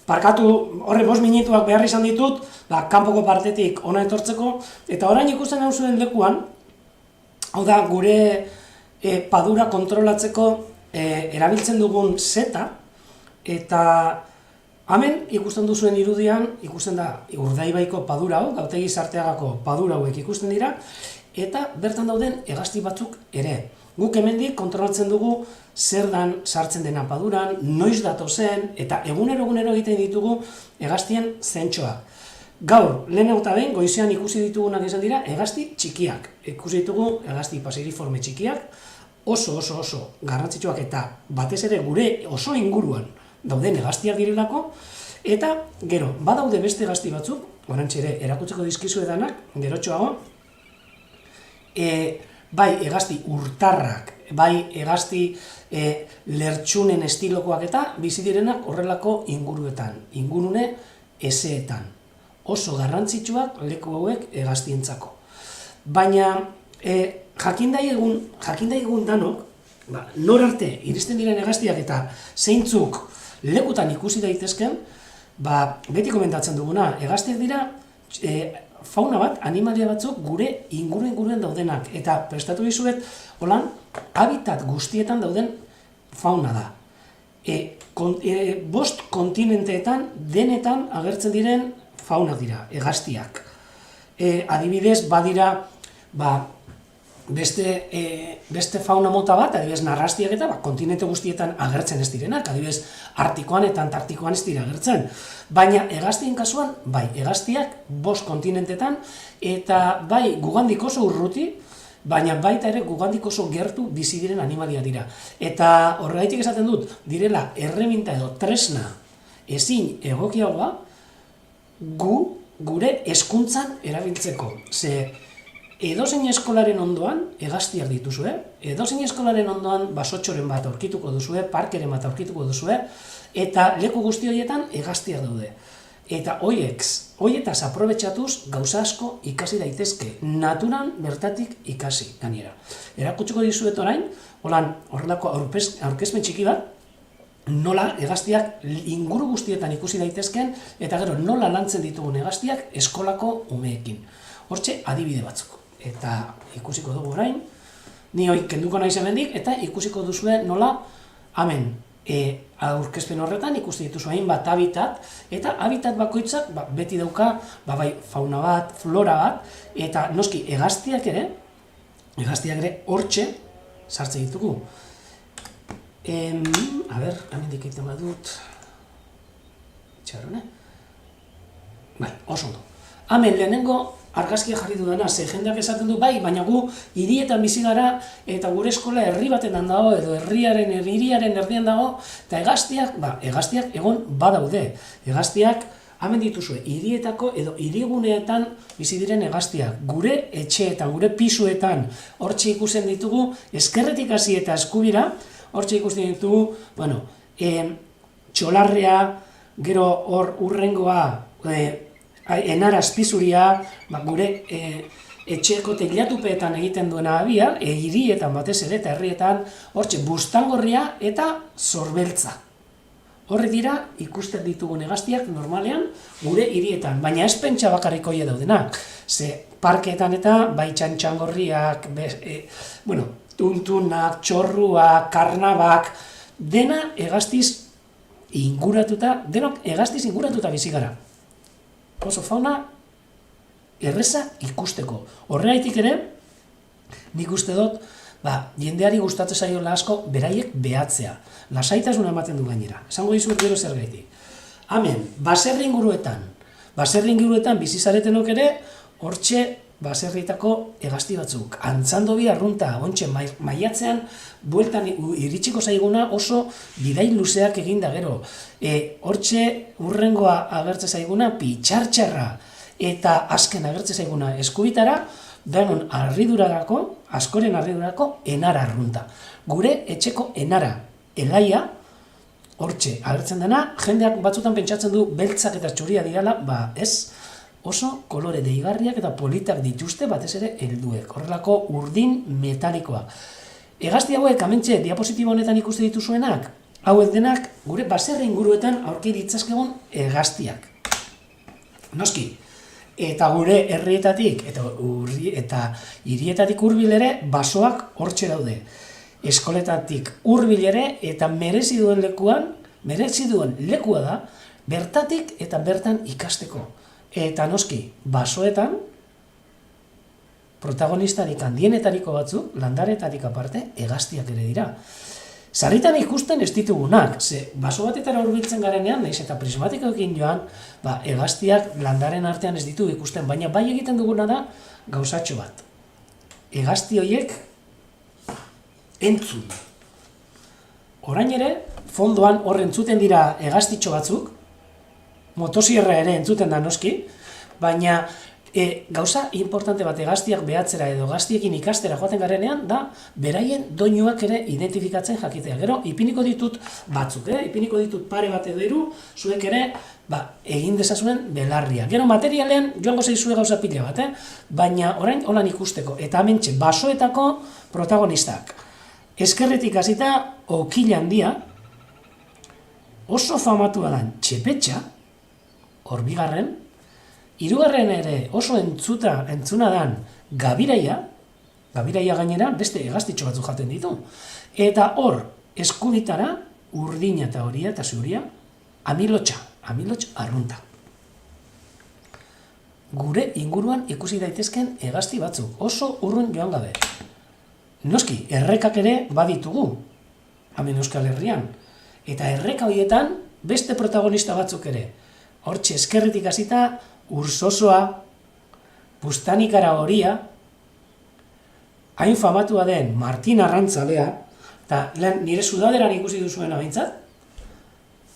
Speaker 1: parkatu horre 5 minutuak behar izan ditut, kanpoko partetik ona etortzeko, eta orain ikusten hau zuen lekuan, hau da gure padura kontrolatzeko erabiltzen dugun zeta, eta hemen ikusten duzuen irudian, ikusten da Urdaibaiko padura hau, Gautegi Sarteagako padura hauek ikusten dira, eta bertan dauden hegazti batzuk ere. Guk hemendik kontrolatzen dugu zer dan sartzen dena paduran, noiz datozen, eta egunero egiten ditugu hegaztien zentsoak. Gaur, lehen eta behin, goizean ikusi ditugunak izan dira hegazti txikiak. Ikusi ditugu hegazti paseriforme txikiak, oso garrantzitsuak eta batez ere gure oso inguruan dauden hegaztiak direlako, eta gero, badaude beste hegazti batzuk, orantxe ere erakutsiko dizkizuedanak, gerotxoago, bai hegazti urtarrak, bai hegazti lertxunen estilokoak eta bizi direnak horrelako inguruetan, ingurune ezeetan. Oso garrantzitsuak leku hauek hegaztientzako. Baina jakindaigun danok, nor arte iristen diren hegaztiak eta zeintzuk lekutan ikusi daitezken, beti komentatzen duguna, hegaztiak dira fauna bat, animalia batzuk gure inguruen daudenak, eta prestatu dizuet, holan, habitat guztietan dauden fauna da. 5 kontinenteetan denetan agertzen diren fauna dira, hegaztiak. Adibidez, badira, beste fauna mota bat, adibidez, narrastiak eta kontinente guztietan agertzen ez direnak, adibidez, Artikoan eta Antartikoan ez dira agertzen. Baina hegaztien kasuan, bai, hegaztiak 5 kontinentetan, eta bai, gugandik oso urruti, baina baita ere gugandik oso gertu bizi diren animalia dira. Eta horregaitik esaten dut, direla erreminta edo tresna ezin egokiagoa gure hezkuntzan erabiltzeko. Ze edozein eskolaren ondoan hegaztiak dituzue, edozein eskolaren ondoan basotxoren bat aurkituko duzue, parkeren bat aurkituko duzue, eta leku guzti horietan hegaztiak daude. Eta hoietaz aprobetxatuz gauza asko ikasi daitezke, naturan bertatik ikasi gainera. Erakutsiko dizuet orain, horrelako aurkezpen txiki bat, nola hegaztiak inguru guztietan ikusi daitezken, eta gero nola lantzen ditugun hegaztiak eskolako umeekin. Hortxe adibide batzuk. Eta ikusiko dugu orain, ni hoi kenduko naiz hemendik, eta ikusiko duzue nola hemen aurkezpen horretan ikusi dituzu hainbat habitat, eta habitat bakoitzak beti dauka bai fauna bat, flora bat, eta noski hegaztiak ere hortxe sartzen ditugu. Hemendik egiten badut, txarrone? Bai, oso ondo. Hemen lehenengo argazkia jarri dudana, ze jendeak esaten du, bai, baina gu hirietan bizi gara, eta gure eskola herri batetan dago, edo hiriaren erdian dago, eta hegaztiak egon badaude. Hegaztiak, hemen dituzue, hirietako edo hiriguneetan bizi diren hegaztiak. Gure etxeetan, gure pisuetan, hortxe ikusten ditugu, ezkerretik hasi eta eskubira, hortxe ikusten ditugu, txolarrea, gero hor urrengoa, enara azpizuria, gure etxeko teilatupeetan egiten duena abia, hirietan batez ere eta herrietan, hortxe bustangorria eta zorbeltza. Horre dira ikusten ditugun hegaztiak normalean gure hirietan, baina ez pentsa bakarrik horiek daudenak. Ze parkeetan eta bai txantxangorriak, tuntunak, txorruak, karnabak, dena hegaztiz inguratuta, denok hegaztiz inguratuta bizi gara. Oso fauna erreza ikusteko. Horregaitik ere, nik uste dut, jendeari gustatzen zaiola asko beraiek behatzea. Lasaitasuna ematen du gainera. Esango dizuet gero zergaitik. Hemen, baserri inguruetan bizi zaretenok ere, hortxe baserrietako hegazti batzuk. Antzandobi arrunta, ontxe maiatzean, bueltan iritsiko zaiguna oso bidai luzeak eginda gero. Hortxe urrengoa agertze zaiguna pitxartxarra, eta azken agertze zaiguna eskubitara, denon askoren harridurako enara arrunta. Gure etxeko enara, elaia, hortxe agertzen dena, jendeak batzutan pentsatzen du beltzak eta txuria dirala, ez, oso kolore deigarriak eta politak dituzte batez ere helduek, horrelako urdin metalikoak. Hegazti hauek, amentxe, diapositiba honetan ikuste dituzuenak, hauek denak gure baserri inguruetan aurki ditzazkegun hegaztiak. Noski, eta gure herrietatik eta hirietatik hurbil ere basoak hortxe daude. Eskoletatik hurbil ere eta merezi duen lekua da, bertatik eta bertan ikasteko. Eta noski, basoetan, protagonistarik handienetariko batzuk, landaretarik aparte, hegaztiak ere dira. Sarritan ikusten ez ditugunak, ze baso batetara hurbiltzen garenean, naiz eta prismatikoekin joan, hegaztiak landaren artean ez ditu ikusten, baina bai egiten duguna da gauzatxo bat. Hegazti horiek entzun. Orain ere, fondoan hor entzuten dira hegaztitxo batzuk, motosierra ere entzuten da noski, baina gauza importante bat hegaztiak behatzera edo hegaztiekin ikastera joaten garenean da beraien doinuak ere identifikatzen jakitea. Gero, ipiniko ditut batzuk, ipiniko ditut pare bat edo hiru, zuek ere egin dezazuen belarria. Gero, materialean joango zaizue gauza pila bat, baina orain holan ikusteko. Eta hementxe, basoetako protagonistak. Ezkerretik hasita okila handia, oso famatua dan txepetxa, hor bigarren, hirugarren ere oso entzuna dan gabiraia gainera beste hegaztitxo batzuk jaten ditu. Eta hor, eskubitara, urdina eta horia eta zuria, amilotxa arrunta. Gure inguruan ikusi daitezken hegazti batzuk, oso urrun joan gabe. Noski, errekak ere baditugu, hemen Euskal Herrian. Eta erreka horietan beste protagonista batzuk ere. Hortxe eskerretik hasita, Ursosoa, Bustanikara horia, hain famatua den Martin Arrantzalea, eta nire sudaderan ikusi duzuen behintzat,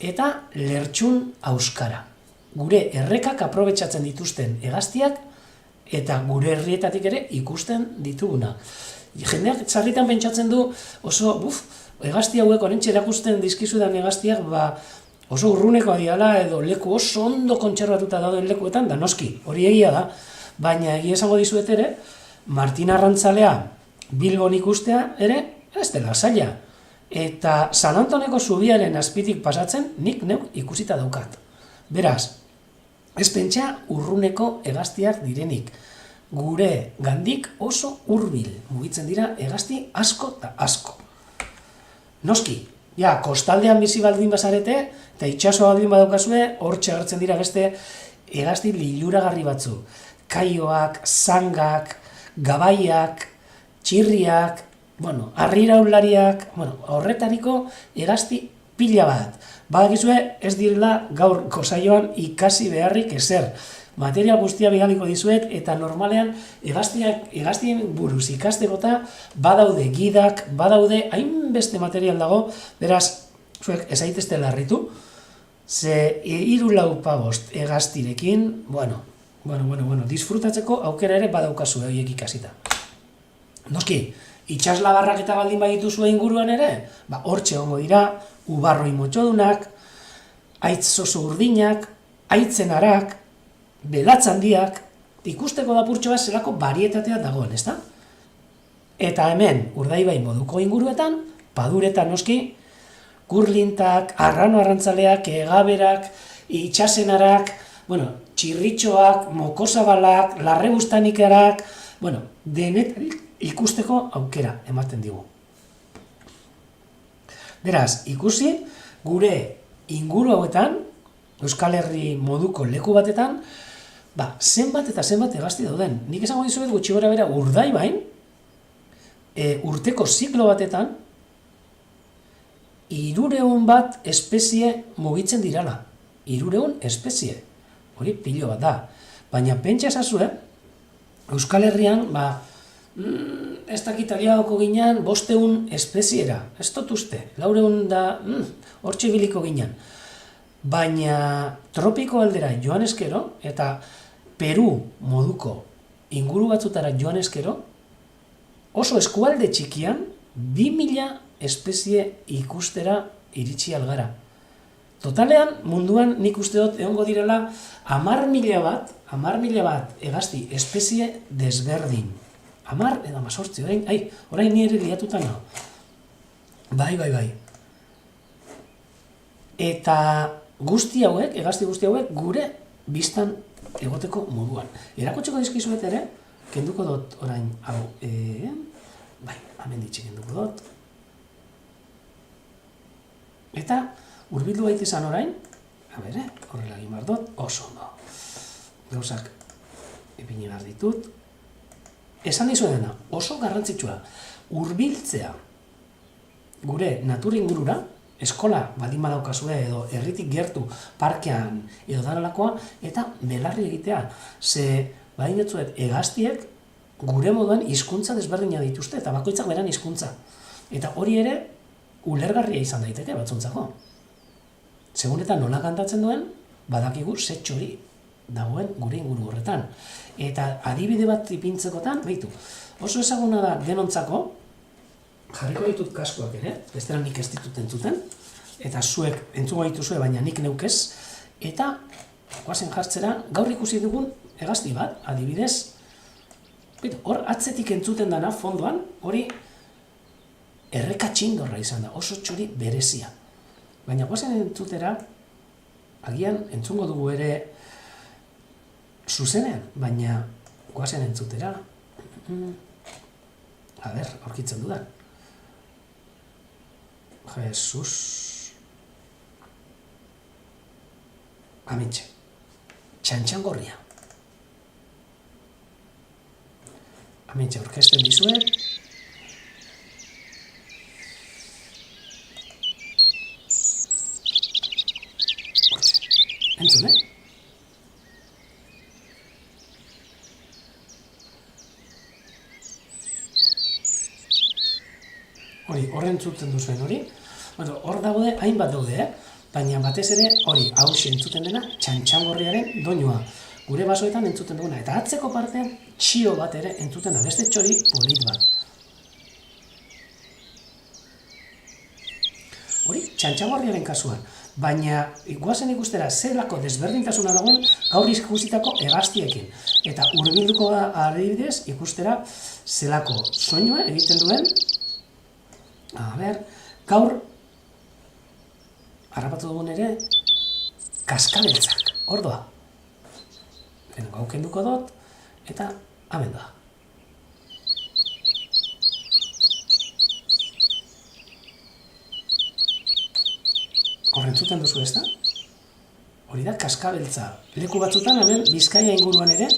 Speaker 1: eta Lertxun Auskara. Gure errekak aprobetxatzen dituzten hegaztiak, eta gure herrietatik ere ikusten dituguna. Jendeak sarritan pentsatzen du oso, hegazti hauek orentxe erakusten dizkizudan hegaztiak, oso urrunekoa diala edo leku oso ondo kontserbatuta dauden lekuetan, da noski, hori egia da, baina egia esango dizuet ere, Martin Arrantzalea Bilbon ikustea ere, ez dela zaila. Eta San Antoneko zubiaren azpitik pasatzen, nik neuk ikusita daukat. Beraz, ez pentsa urruneko hegaztiak direnik. Gure gandik oso hurbil mugitzen dira hegazti asko eta asko. Noski, kostaldean bizi baldin bazarete, eta itxasoa baldin badaukazue, hortxe agertzen dira beste hegazti liluragarri batzu. Kaioak, zangak, gabaiak, txirriak, harriraulariak, horretariko hegazti pila bat. Badakizue ez direla gaurko saioan ikasi beharrik ezer. Material guztia bidaliko dizuet, eta normalean hegaztien buruz ikastekota badaude gidak, badaude hainbeste material dago, beraz, zuek ez zaitezte larritu, ze 3-4 hegaztirekin, disfrutatzeko aukera ere badaukazu horiek ikasita. Noski, itxaslabarrak eta baldin badituzue inguruan ere, hortxe hongo dira, ubarroi motxodunak, aitz oso urdinak, aitzenarak, belatzandiak, ikusteko dapurtxo bat zelako barietatea dagoen, ezta? Eta hemen, Urdaibai moduko inguruetan, Paduretan noski, kurlintak, arrano arrantzaleak, egaberak, itxasenarak, txirritxoak, mokozabalak, larrebuztanikarak, denetarik ikusteko aukera ematen digu. Beraz, ikusi, gure inguru hauetan, Euskal Herri moduko leku batetan, zenbat eta zenbat hegazti dauden. Nik esango dizuet gutxi gora bera Urdaibain, urteko ziklo batetan, 300 bat espezie mugitzen dirala. 300 espezie. Hori pilo bat da. Baina pentsa ezazue, Euskal Herrian, ez dakit aliagoko ginean, 500 espeziera. Ez dut uste, 400 da, hortxe biliko ginean. Baina tropiko aldera joan eskero, eta Peru moduko inguru batzutara joan eskero, oso eskualde txikian, 2000 espezie ikustera iritsi algara. Totalean, munduan nik uste dut egongo direla 10.000 bat hegazti espezie desberdin. 10 edo 18, orain ni ere liatuta nago. Bai. Eta guzti hauek, hegazti guzti hauek, gure biztan egoteko moduan. Erakutsiko dizkizuet ere, kenduko dut orain hau, bai, hemen ditxe kenduko dut. Eta, hurbildu baita izan orain, horrela egin behar dut, oso ondo. Gauzak, ipini behar ditut. Esan dizu dena, oso garrantzitsua, hurbiltzea gure natura ingurura, eskola baldin badaukazue edo herritik gertu parkean edo daralakoa, eta belarri egitea. Ze, badin etzuet, hegaztiek gure moduan hizkuntza desberdina dituzte, eta bakoitzak beran hizkuntza. Eta hori ere, ulergarria izan daiteke batzuntzako. Segun eta nola kantatzen duen, badakigu ze txori dagoen gure inguru horretan. Eta adibide bat ipintzekotan, behitu, oso ezaguna da denontzako, jarriko ditut kaskoak ere, bestela nik ez ditut entzuten, eta zuek entzungo dituzue, baina nik neukez, eta goazen jartzera gaur ikusi dugun hegazti bat, adibidez, hor atzetik entzuten dana fondoan, hori erreka txindorra izan da, oso txori berezia. Baina goazen entzutera, agian entzungo dugu ere zuzenean, baina goazen entzutera, aurkitzen dudan. Jesus. Amentxe. Txantxangorria. Amentxe, orkesten dizuet. Entzun, Horren entzuten duzuen hori. Hor daude, hainbat daude, baina batez ere hori, hauxe entzuten dena, txantxangorriaren doinua. Gure basoetan entzuten duguna. Eta atzeko partean, txio bat ere entzuten da, beste txori polit bat. Hori, txantxangorriaren kasuan. Baina, guazen ikustera, zelako desberdintasuna dagoen gaur ikusitako hegaztiekin. Eta hurbilduko da adibidez ikustera zelako soinua egiten duen. Gaur, harrapatu dugun ere, kaskabeltzak, hor doa. Gau kenduko dut, eta hemen doa. Horrentzuten duzu ez da? Hori da, kaskabeltza. Leku batzutan, hemen, Bizkaia inguruan ere,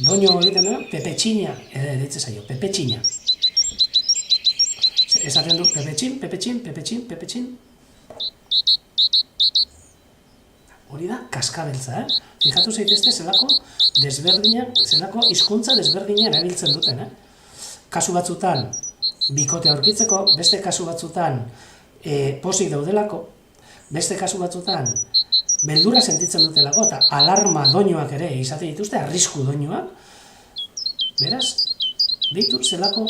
Speaker 1: doino egiten duen, pepetxina, ditze zaio, pepetxina. Esaten du, pepetxin, pepetxin, pepetxin, pepetxin. Hori da, kaskabeltza, Fijatu zaitezte zelako desberdina, zelako hizkuntza desberdina erabiltzen duten, Kasu batzutan, bikotea aurkitzeko, beste kasu batzutan, pozik daudelako, beste kasu batzutan, beldurra sentitzen dutelako, eta alarma doinuak ere izate dituzte, arrisku doinuak. Beraz, behitu zelako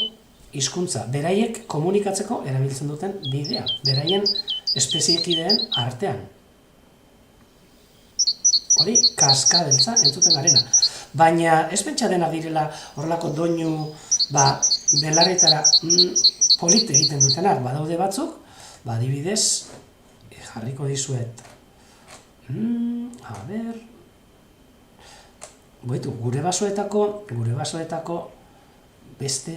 Speaker 1: hizkuntza, beraiek komunikatzeko erabiltzen duten bidea, beraien espeziekideen artean. Hori, kaskabeltza entzuten garena. Baina ez pentsa dena direla horrelako doinu, belarretara polite egiten dutenak, badaude batzuk, adibidez, jarriko dizuet. Gure basoetako beste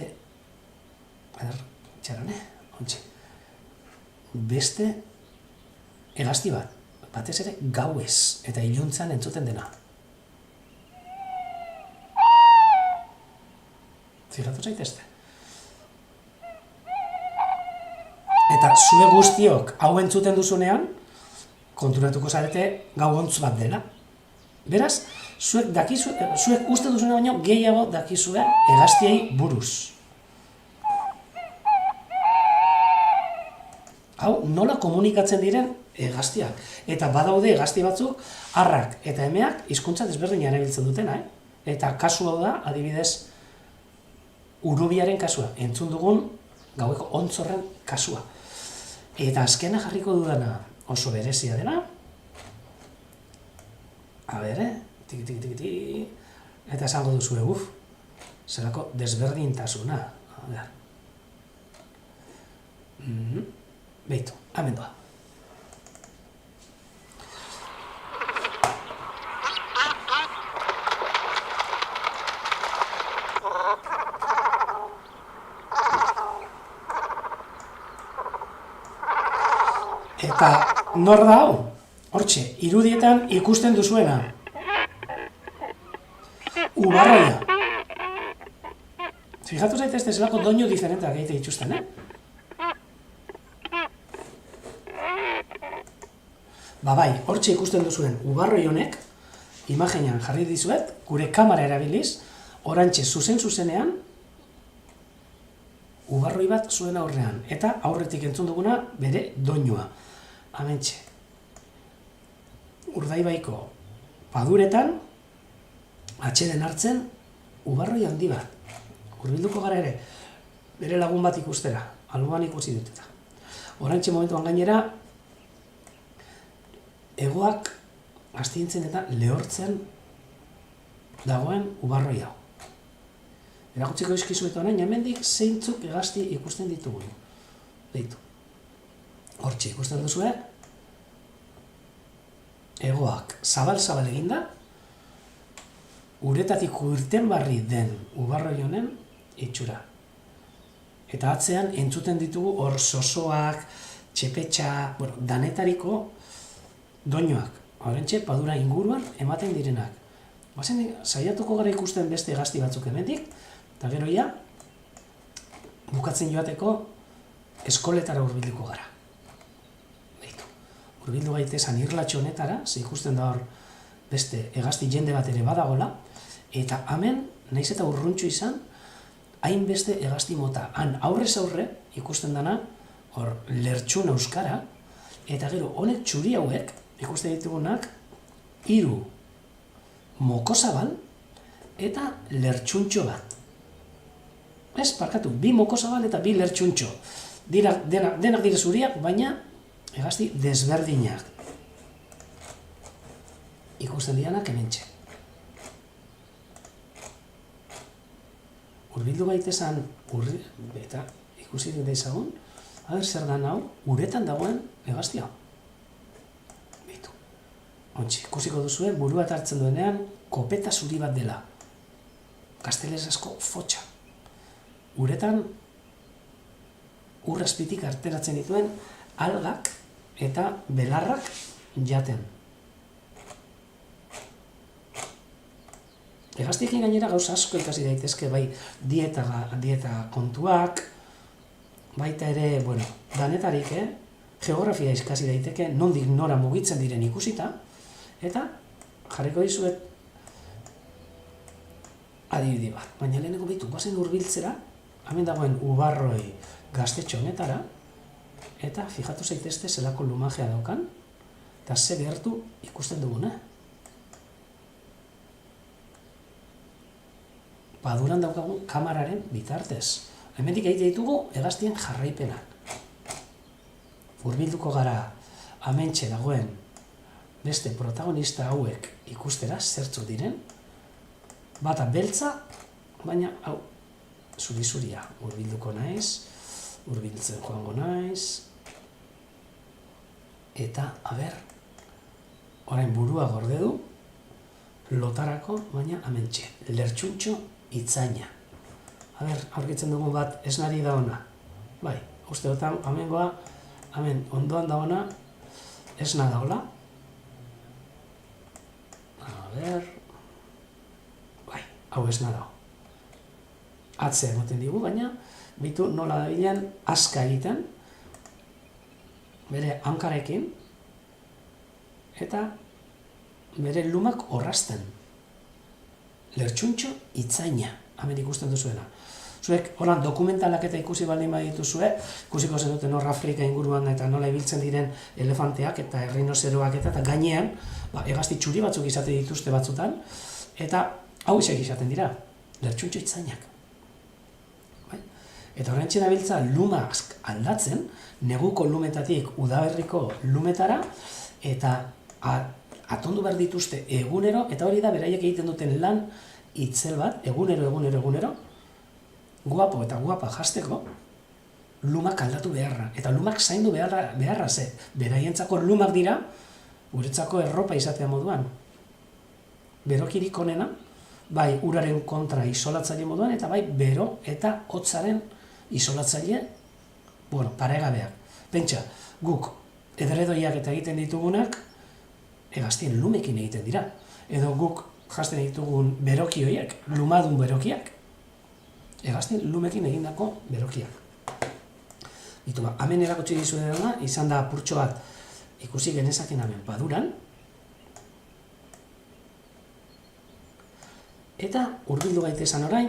Speaker 1: beste hegazti bat, batez ere gauez eta iluntzean entzuten dena. Fijatu zaitezte. Eta zue guztiok hau entzuten duzunean, konturatuko zarete gauontz bat dela. Beraz, zuek uste duzunean baino gehiago dakizue hegaztiei buruz. Hau, nola komunikatzen diren hegaztiak. Eta badaude hegazti batzuk, arrak eta emeak hizkuntza desberdina erabiltzen dutena, Eta kasu hau da, adibidez, urubiaren kasua, entzun dugun gaueko ontzorren kasua. Eta azkena jarriko dudana oso berezia dela. Tiki. Eta esango duzue, zelako desberdintasuna. Beitu, hemen doa. Eta nor da hau? Hortxe, irudietan ikusten duzuena. Ubarroia. Fijatu zaitezte zelako doinu diferenteak egite dituzten, Bai, hortxe ikusten duzuen ubarroi honek, imaginan jarri dizuet, gure kamera erabiliz, orantxe zuzenean, ubarroi bat zuen aurrean, eta aurretik entzun duguna bere doinua. Hementxe. Urdaibaiko paduretan, atxeden hartzen, ubarroi handi bat. Hurbilduko gara ere, bere lagun bat ikustera, alboan ikusi dut eta. Orantxe momentuan gainera, egoak astintzen eta lehortzen dagoen ubarroi hau. Erakutsiko izkizuetu honain, hemendik zeintzuk hegazti ikusten ditugu. Deitu. Hortxe ikusten duzue, egoak zabal-zabal eginda, uretatik urten barri den ubarroi honen itxura. Eta atzean entzuten ditugu hor sosoak, txepetxa, danetariko doinuak. Horrentxe, padura inguruan ematen direnak. Bazen, saiatuko gara ikusten beste hegazti batzuk hemendik, eta gero ia, bukatzen joateko eskoletara hurbilduko gara. Hurbildu gaitezen irlatxo honetara, ze ikusten da hor beste hegazti jende bat ere badagola, eta hemen, naiz eta urruntxo izan, hainbeste hegazti mota. Han aurrez aurre ikusten dana, hor lertxun euskara, eta gero honek txuri hauek, ikusten ditugunak, 3 mokosabal eta lertxuntxo bat. Ez, parkatu, 2 mokosabal eta 2 lertxuntxo. Denak dire zuriak, baina hegazti desberdinak. Ikusten dianak hementxe. Hurbildu gaitezen eta ikusi dut ezagun, zer da hau, uretan dagoen hegazti hau. Beitu. Ontsi, ikusiko duzue, burua hartzen duenean, kopeta zuri bat dela. Gaztelez asko fotxa. Uretan, urrazpitik arteratzen dituen, algak eta belarrak jaten. Hegaztiekin gainera gauza asko ikasi daitezke, bai dieta kontuak, baita ere, danetarik, geografia ikasi daiteke, nondik nora mugitzen diren ikusita, eta jarriko dizuet adibide bat. Baina leheneko bitu, goazen hurbiltzera, hemen dagoen ubarroi gaztetxo honetara, eta fijatu zaitezte zelako lumajea daukan, eta ze gertu ikusten duguna. Paduran daukagun kamararen bitartez. Hemendik egite ditugu hegaztien jarraipenak. Hurbilduko gara hementxe dagoen beste protagonista hauek ikustera zertzu diren, bata beltza, baina hau zuri-zuria. Hurbilduko naiz, hurbiltzen joango naiz, eta, orain burua gorde du, lotarako, baina hementxe, lertxuntxo itzaina. Aurkitzen dugu bat esnari da ona. Bai, uste dutan, hemen ondoan da ona, esna da hola. Bai, hau esna da. Atzea emoten digu, baina bitu nola da bilen aska egiten, bere hankarekin, eta bere lumak orrasten. Lertxuntxo itzaina, hemen ikusten duzuena. Zuek, horan, dokumentalak eta ikusi baldin badituzue, ikusiko zenuten hor Afrika inguruan eta nola ibiltzen diren elefanteak eta errinozeroak eta gainean, hegazti txuri batzuk izate dituzte batzutan, eta hau isek izaten dira, lertxuntxo itzainak. Eta horrentxe dabiltza luma aldatzen, neguko lumetatik udaberriko lumetara, eta atondu behar dituzte egunero, eta hori da beraiek egiten duten lan itzel bat, egunero, guapo eta guapa jasteko, lumak aldatu beharra. Eta lumak zaindu beharra ze. Beraientzako lumak dira, guretzako erropa izatea moduan. Berokirik onena, bai uraren kontra isolatzaile moduan, eta bai bero eta hotzaren isolatzaile, paregabeak. Pentsa, guk edredoiak eta egiten ditugunak, hegaztien lumekin egiten dira. Edo guk jazten ditugun beroki horiek, lumadun berokiak, hegaztien lumekin egindako berokiak. Bitu ba, hemen erakutsi dizuet dela, izan da apurtxo bat ikusi genezaken hemen paduran, eta hurbildu gaitezen orain,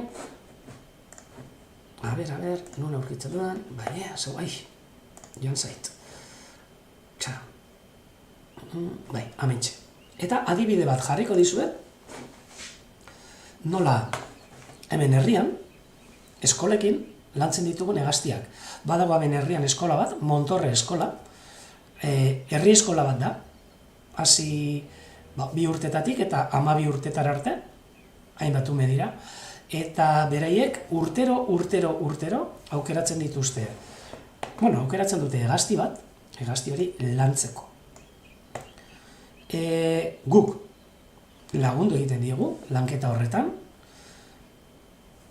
Speaker 1: a ber, non aurkitzen dudan, zeu, joan zait. Txara. Hementxe. Eta adibide bat jarriko dizuet, nola hemen herrian, eskolekin lantzen ditugun hegaztiak. Badago hemen herrian eskola bat, Montorre eskola, herri eskola bat da, hasi 2 urtetatik eta 12 urtetara arte, hainbat ume dira, eta beraiek urtero aukeratzen dituzte. Aukeratzen dute hegazti bat, hegazti hori lantzeko. Guk lagundu egiten diegu, lanketa horretan,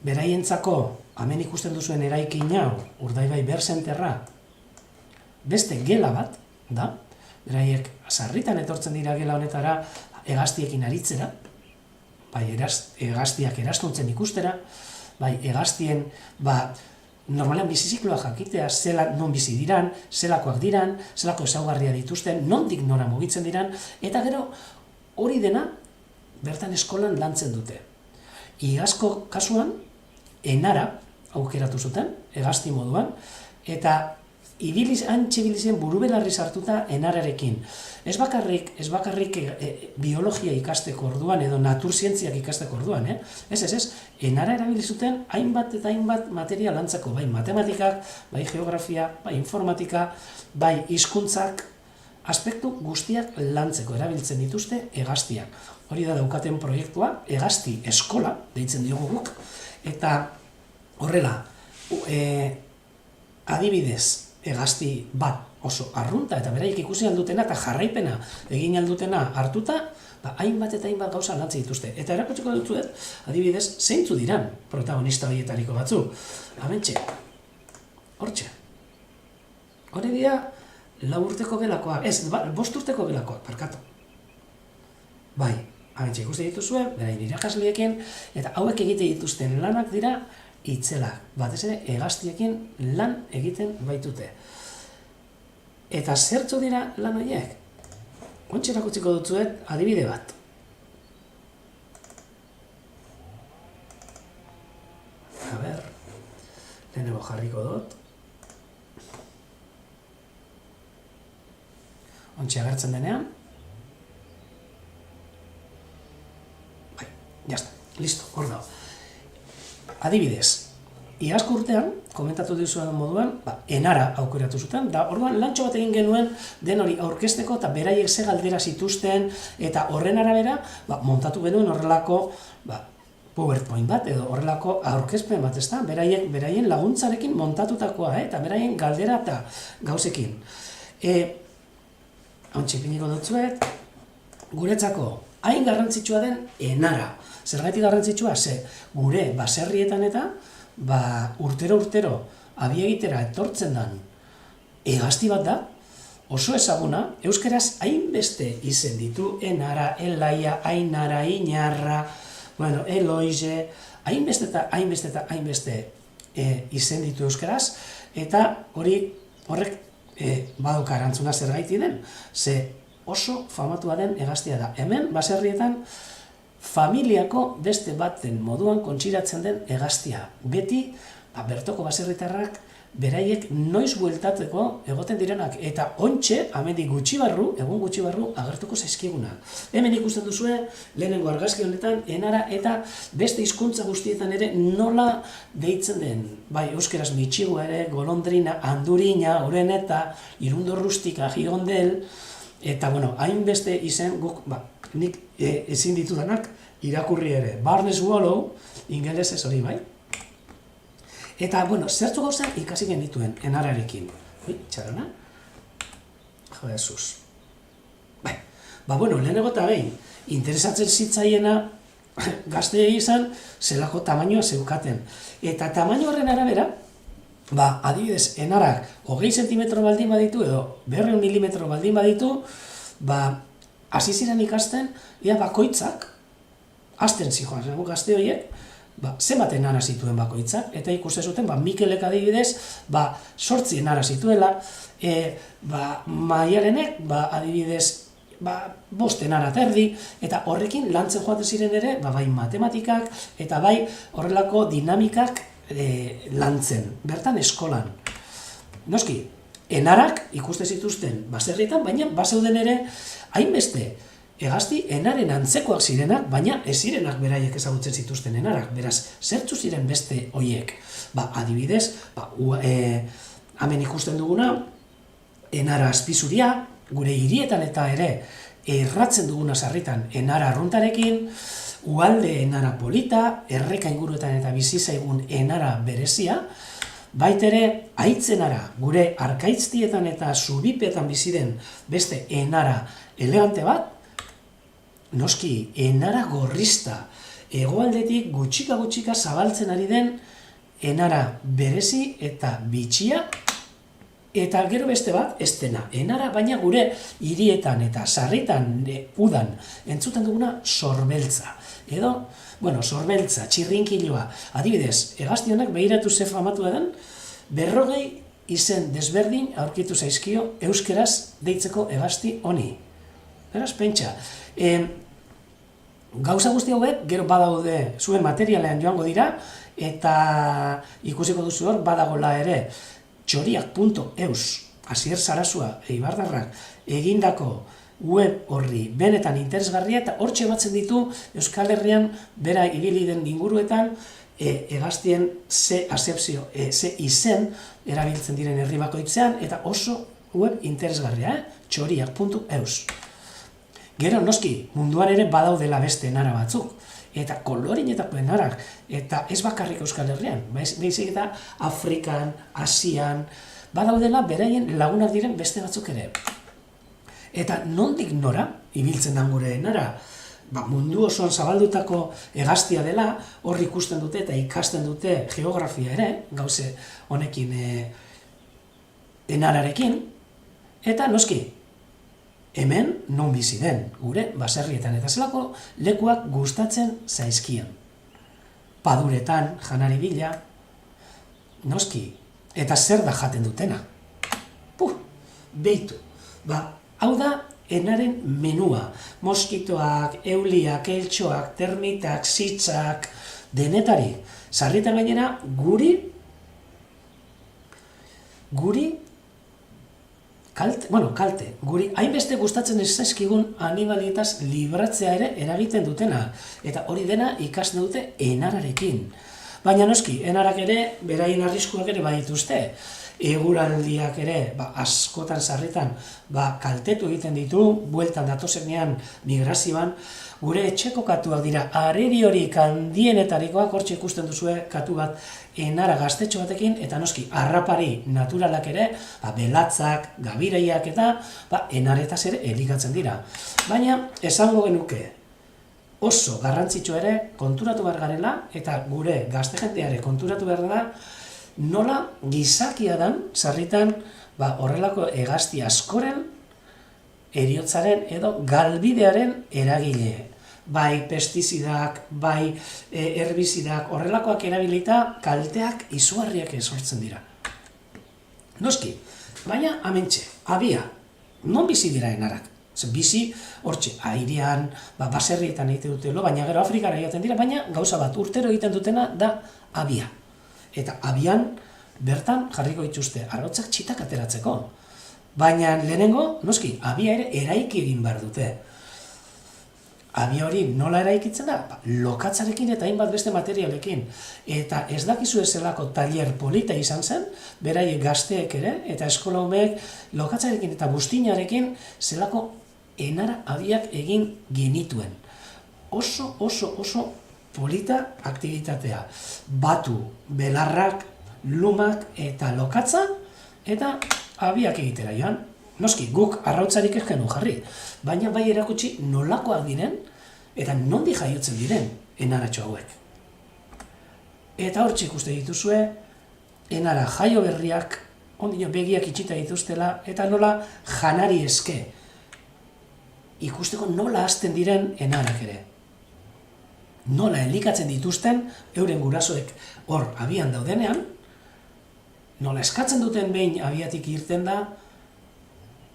Speaker 1: beraientzako, hemen ikusten duzuen eraikin hau, Urdaibai Berzenterra, beste gela bat, da, beraiek sarritan etortzen dira gela honetara hegaztiekin aritzera, bai, hegaztiak erastuntzen ikustera, bai, hegaztien, normalean bizizikloa jakitea, non bizi diran, zelakoak diran, zelako ezaugarria dituzten, nondik nora mugitzen diran, eta gero hori dena bertan eskolan lantzen dute. Iazko kasuan, enara aukeratu zuten, hegazti moduan, eta antxe bilizien burubelarri sartuta enararekin. Ez bakarrik biologia ikasteko orduan edo naturzientziak ikasteko orduan, ez, enara erabili zuten hainbat eta hainbat materia lantzako, bai matematikak, bai geografia, bai informatika, bai hizkuntzak, aspektu guztiak lantzeko erabiltzen dituzte hegaztiak. Hori da daukaten proiektua, hegazti eskola, deitzen diogu guk, eta horrela, adibidez, hegazti bat oso arrunta eta beraik ikusi aldutena eta jarraipena egin aldutena hartuta, hainbat eta hainbat gauza lantzen dituzte. Eta erakutsiko dutzuet, adibidez, zeintzu diran protagonista horietariko batzu. Hementxe, hortxe. Hori dira, 4 urteko gelakoak, 5 urteko gelakoak, barkatu. Bai, hementxe ikusten dituzue, berain irakasliekin, eta hauek egite dituzten lanak dira, itzelak, batez ere, hegaztiekin lan egiten baitute. Eta zertzu dira lan horiek? Ontxe erakutsiko dutzuet adibide bat. A ber, lehenengo jarriko dut. Ontxe agertzen denean. Bai, jazta, listo, hor dago. Adibidez, iazko urtean, komentatu duzuen moduan, enara aukeratu zuten, da orduan lantxo bat egin genuen den hori aurkezteko eta beraiek ze galdera zituzten eta horren arabera montatu genuen horrelako PowerPoint bat edo horrelako aurkezpen bat, ezta? Beraien laguntzarekin montatutakoa, eta beraien galdera eta gauzekin. Hauntxe piniko dutzuet, guretzako hain garrantzitsua den enara. Zergatik garrantzitsua, gure baserrietan eta urtero abiegitera etortzen den hegazti bat da, oso ezaguna, euskaraz hainbeste izen ditu, enara, elaia, ainara, inarra, eloize, hainbeste izen ditu euskaraz, eta horrek baduka erantzuna zergaiti den, oso famatua den hegaztia da. Hemen, baserrietan, familiako beste baten moduan kontxiratzen den hegaztia. Beti, bertoko baserritarrak beraiek noiz bueltatzeko egoten direnak, eta ontxe, hemendik egun gutxi barru, agertuko zaizkigunak. Hemen ikusten duzue, lehenengo argazki honetan, enara eta beste hizkuntza guztietan ere nola deitzen den. Bai, euskeraz mitxigua ere, golondrina, andurina, oreneta, irundorrustika, girondel, eta, hainbeste izen guk, nik ezin ditudanak irakurri ere. Barnes Wallow, ingelesez hori bai. Eta, zertzu gauza ikasi genituen enararekin. Txarana? Jesus. Bai, lehenengo eta behin, interesatzen zitzaiena gazteei izan, zelako tamainoa zeukaten. Eta tamaino horren arabera, adibidez, enarak 20 zentimetro baldin baditu edo 200 milimetro baldin baditu, hasi ziren ikasten, ia bakoitzak, hasten zijoan, gazte horiek, zenbat enara zituen bakoitzak, eta ikuste zuten, Mikelek adibidez, 8 enara zituela, Maialenek, adibidez, 5 enara terdi, eta horrekin lantzen joaten ziren ere, bai matematikak, eta bai horrelako dinamikak lantzen, bertan eskolan. Noski, enarak ikuste zituzten baserrietan, baina bazeuden ere, hainbeste, hegazti enaren antzekoak zirenak, baina ez zirenak beraiek ezagutzen zituzten enarak, beraz, zertzu ziren beste hoiek. Adibidez, hemen ikusten duguna, enara azpizuria, gure hirietan eta ere erratzen duguna sarritan enara arruntarekin, ualde enara polita, erreka inguruetan eta bizi zaigun enara berezia, baitere aitzenara gure arkaitztietan eta zubipetan biziren beste enara elegante bat, noski, enara gorrista, hegoaldetik gutxika zabaltzen ari den enara berezi eta bitxia, eta gero beste bat, ez dena, enara, baina gure hirietan eta sarritan udan entzuten duguna sorbeltza. Edo, sorbeltza, txirrinkiloa, adibidez, hegazti honek behiratu ze famatu edan, 40 izen desberdin aurkitu zaizkio euskeraz deitzeko hegazti honi. Beraz, pentsa. Gauza guzti hauek, gero badaude zuen materialean joango dira, eta ikusiko duzu hor, badagola ere, txoriak.eus, Asier Sarasua, Eibardarrak, egindako web horri benetan interesgarria, eta hortxe batzen ditu Euskal Herrian bera ibili den inguruetan hegaztien ze asepzio, ze izen erabiltzen diren herri bakoitzean, eta oso web interesgarria, txoriak.eus. Gero, noski, munduan ere badaudela beste enara batzuk, eta kolorinetako enarak, eta ez bakarrik Euskal Herrian, baizik eta Afrikan, Asian, badaudela beraien lagunak diren beste batzuk ere. Eta nondik nora ibiltzen da gure enara? Mundu osoan zabaldutako hegaztia dela, hor ikusten dute eta ikasten dute geografia ere, gauze honekin enararekin, eta noski, hemen non bizi den, gure baserrietan, eta zelako lekuak gustatzen zaizkion. Paduretan, janari bila, noski, eta zer da jaten dutena? Beitu, hau da enaren menua, moskitoak, euliak, eltxoak, termitak, zitzak, denetari, sarritan gainera, guri, kalte, guri hainbeste gustatzen ez zaizkigun animalietaz libratzea ere eragiten dutena, eta hori dena ikasten dute enararekin. Baina noski, enarak ere, beraien arriskuak ere badituzte, eguraldiak ere, askotan sarritan, kaltetu egiten ditu, bueltan datozenean migrazioan, gure etxeko katuak dira, areriorik handienetarikoak, hortxe ikusten duzue katu bat enara gaztetxo batekin, eta noski, harrapari naturalak ere, belatzak, gabireiak eta enaretaz ere elikatzen dira. Baina, esango genuke, oso garrantzitsu ere konturatu behar garela, eta gure gazte jendeare konturatu behar da, nola gizakia dan, sarritan, horrelako hegazti askoren, heriotzaren edo galbidearen eragile. Bai pestizidak, bai herbizidak, horrelakoak erabilita kalteak izugarriak sortzen dira. Noski, baina amentxe, abia, non bizi dira enarak? Bizi, hortxe, airean, baserrietan egiten dutelo, baina gero Afrikara egiten dira, baina gauza bat urtero egiten dutena da abia. Eta abian, bertan jarriko dituzte, arrotzak txitak ateratzeko. Baina lehenengo, noski, abia ere eraiki egin behar dute. Abia hori nola eraikitzen da? Lokatzarekin eta hainbat beste materialekin. Eta ez dakizu ezelako tailer polita izan zen, beraiek gazteek ere, eta eskola umeek lokatzarekin eta bustinarekin zelako enara abiak egin genituen. Oso polita aktibitatea. Batu, belarrak, lumak eta lokatza, eta abiak egitera joan. Noski, guk arrautzarik ez genuen jarri, baina bai erakutsi nolakoak diren, eta nondi jaiotzen diren enaratxo hauek. Eta hortxe ikuste dituzue, enara jaio berriak, ondino begiak itxita dituztela, eta nola janari eske. Ikusteko nola hasten diren enarak ere. Nola elikatzen dituzten euren gurasoek hor abian daudenean, nola eskatzen duten behin abiatik irten da,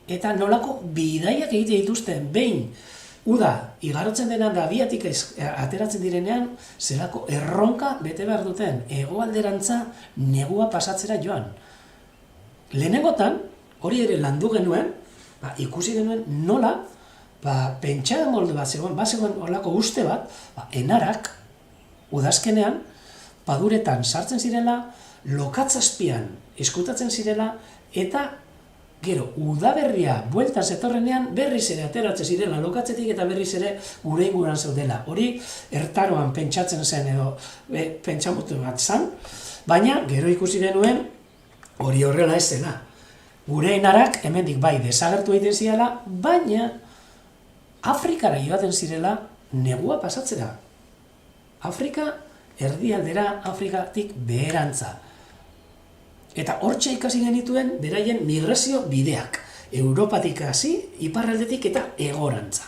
Speaker 1: eta nolako bidaiak egite dituzten behin uda igarotzen denan da abiatik ateratzen direnean, zelako erronka bete behar duten hegoalderantza negua pasatzera joan. Lehenengotan, hori ere landu genuen, ikusi genuen nola, pentsada molde bat zegoen horlako uste bat, enarak, udazkenean, paduretan sartzen zirela, lokatzazpian eskutatzen zirela, eta gero, udaberria bueltan zetorrenean berriz ere ateratzen zirela lokatzetik eta berriz ere gure inguruan zeudela. Hori ertaroan pentsatzen zen edo pentsamutu bat zen, baina gero ikusi genuen hori horrela ez zela. Gure enarak hemendik bai desagertu egiten zirela, baina Afrikara joaten zirela negua pasatzera. Afrika erdialdera, Afrikatik beherantza. Eta hortxe ikasi genituen beraien migrazio bideak. Europatik hasi, iparraldetik eta egorantza.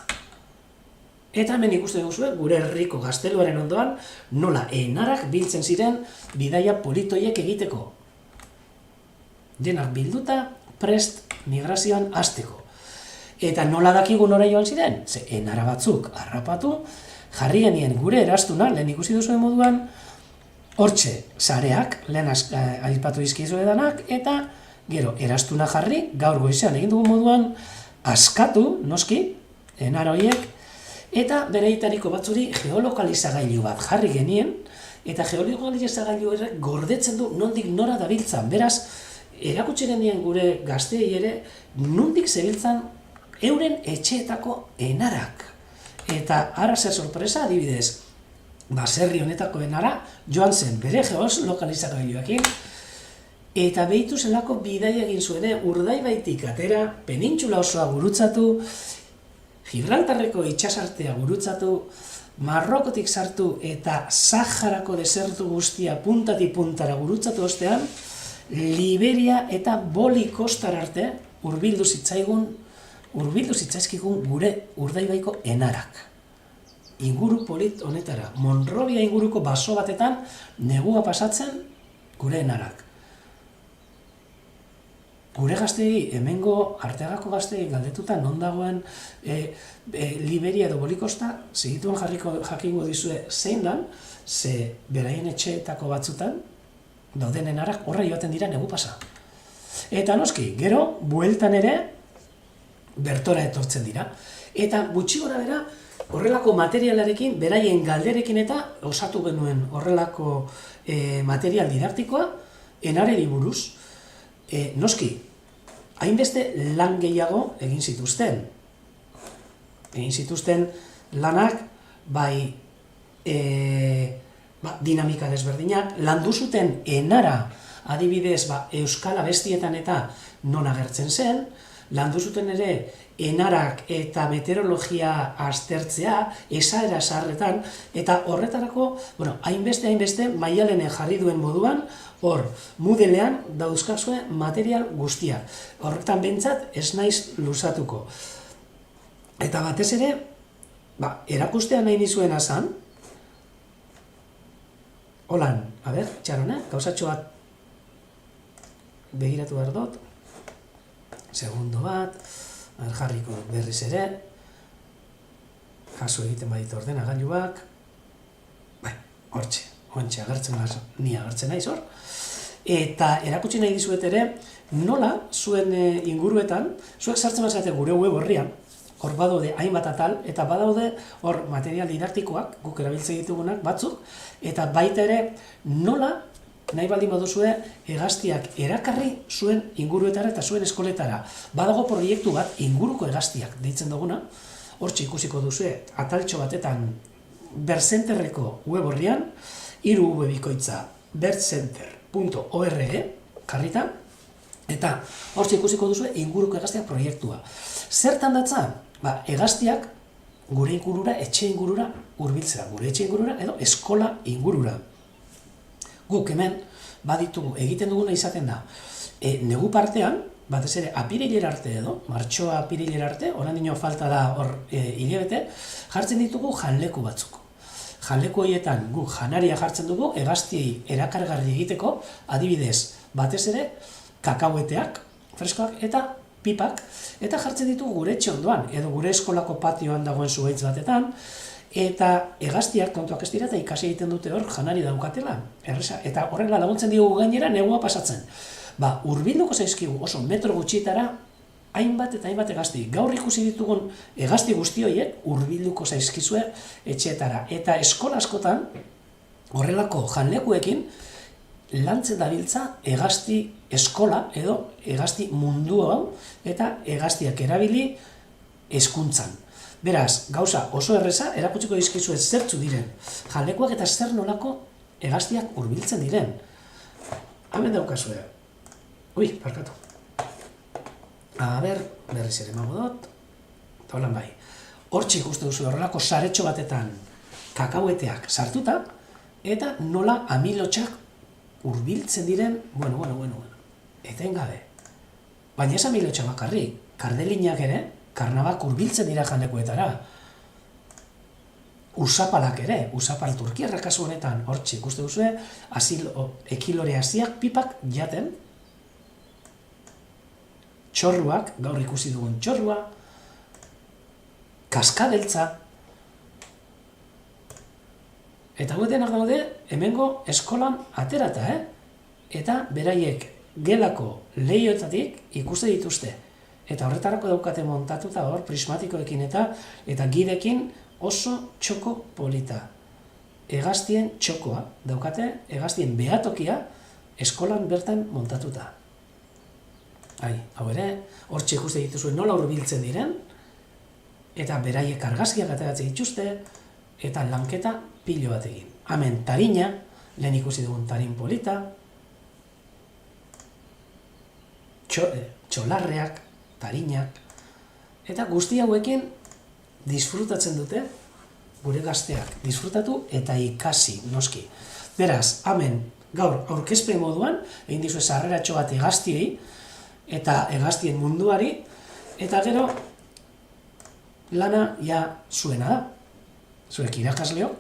Speaker 1: Eta hemen ikusten duzue, gure herriko gazteluaren ondoan, nola enarak biltzen ziren bidaia politoiek egiteko. Denak bilduta, prest migrazioan hasteko. Eta nola dakigu nora joan ziren? Ze enara batzuk harrapatu, jarri genien gure erastuna, lehen ikusi duzuen moduan, hortxe, sareak, lehen aipatu izkizu edanak, eta gero, erastuna jarri, gaur goizean egin dugu moduan, askatu, noski, enara horiek, eta bereitariko batzuri geolokalizagailu bat jarri genien, eta geolokalizagailu horrek gordetzen du nondik nora dabiltzan. Beraz, erakutsi genien gure gazteei ere, nondik zebiltzan euren etxeetako enarak. Eta ara zer sorpresa, adibidez, baserri honetako enara joan zen bere geolokalizagailuekin, eta behitu zelako bidaia egin zuen, Urdaibaitik atera, penintxula osoa gurutzatu, Gibraltarreko itsasartea gurutzatu, Marrokotik sartu eta Saharako desertu guztia puntatik puntara gurutzatu ostean, Liberia eta Boli kostar arte hurbildu zitzaizkigun gure Urdaibaiko enarak. Inguru polit honetara, Monrovia inguruko baso batetan negua pasatzen gure enarak. Gure gaztegi, hemengo Arteagako gaztegi galdetuta non dagoen Liberia edo Bolikosta, segituen jakingo dizue zein dan, ze beraien etxeetako batzutan dauden enarak horra joaten dira negu pasa. Eta noski, gero, bueltan ere, bertora etortzen dira. Eta gutxi gora bera, horrelako materialarekin, beraien galderekin eta osatu genuen horrelako material didaktikoa enareri buruz. Noski, hainbeste lan gehiago egin zituzten. Egin zituzten lanak, bai dinamika desberdinak, landu zuten enara, adibidez, euskal abestietan eta non agertzen zen, landu zuten ere enarak eta meteorologia aztertzea, esaera zaharretan, eta horretarako, hainbeste Maialene jarri duen moduan, hor, Moodlean dauzkazue material guztia. Horretan behintzat ez naiz luzatuko. Eta batez ere, erakustea nahi nizuena zan, holan, txarona, gauzatxo bat begiratu behar dut, segundo bat, jarriko berriz ere, kasu egiten badit ordenagailuak, hortxe, ni agertzen naiz hor, eta erakutsi nahi dizuet ere, nola zuen inguruetan, zuek sartzen bazate gure web horrian, hor badaude hainbat atal, eta badaude hor material didaktikoak, guk erabiltzen ditugunak batzuk, eta baita ere nola nahi baldin baduzue hegaztiak erakarri zuen inguruetara eta zuen eskoletara. Badago proiektu bat inguruko hegaztiak deitzen duguna, hortxe ikusiko duzue ataltxo batetan Bertzenterreko web horrian, 3 bikoitza bertzenter.org jarrita, eta hortxe ikusiko duzue inguruko hegaztiak proiektua. Zertan datza? Hegaztiak gure ingurura, etxe ingurura hurbiltzera, gure etxe ingurura edo eskola ingurura. Guk hemen, baditugu, egiten duguna izaten da, negu partean, batez ere apirilera arte edo, martxoa apirilera arte, oraindino falta da hor hilabete, jartzen ditugu janleku batzuk. Janleku horietan gu janaria jartzen dugu, hegaztiei erakargarri egiteko, adibidez, batez ere, kakaueteak, freskoak eta pipak, eta jartzen ditugu gure etxe ondoan, edo gure eskolako patioan dagoen zuhaitz batetan, eta hegaztiak kontuak ez dira eta ikasi egiten dute hor janari daukatela, erresa, eta horrela laguntzen diogu gainera negua pasatzen. Hurbilduko zaizkigu oso metro gutxietara hainbat eta hainbat hegazti. Gaur ikusi ditugun hegazti guzti horiek hurbilduko zaizkizue etxeetara. Eta eskola askotan horrelako janlekuekin lantzen dabiltza hegazti eskola edo hegazti mundu hau eta hegaztiak erabili hezkuntzan. Beraz, gauza oso erreza, erakutsiko dizkizue zertzu diren janlekuak eta zer nolako hegaztiak hurbiltzen diren. Hemen daukazue. Ui, barkatu. Berriz ere emango dut. Eta holan bai. Hortxe ikuste duzu horrelako saretxo batetan kakaueteak sartuta, eta nola amilotxak hurbiltzen diren, bueno. Etengabe. Baina ez amilotxak bakarrik, kardelinak ere, karnabak hurbiltzen dira janlekuetara. Usapalak ere, usapal turkiarrak kasu honetan, hortxe ikuste duzue, ekilore hasiak pipak jaten, txorruak, gaur ikusi dugun txorrua, kaskabeltza, eta hau denak daude hemengo eskolan aterata, eta beraiek gelako lehioetatik ikuste dituzte. Eta horretarako daukate montatuta hor, prismatikoekin eta gidekin oso txoko polita. Hegaztien txokoa daukate, hegaztien behatokia eskolan bertan montatuta. Hau ere, hortxe ikuste dituzuen nola hurbiltzen diren, eta beraiek argazkiak ateratzen dituzte, eta lanketa pilo bat egin. Hemen tarina, lehen ikusi dugun tarin polita, txolarreak, tarinak, eta guzti hauekin disfrutatzen dute gure gazteak. Disfrutatu eta ikasi, noski. Beraz, hemen gaur aurkezpen moduan, egin dizue sarreratxo bat hegaztiei, eta hegaztien munduari, eta gero lana ja zuena da. Zuek irakasleo,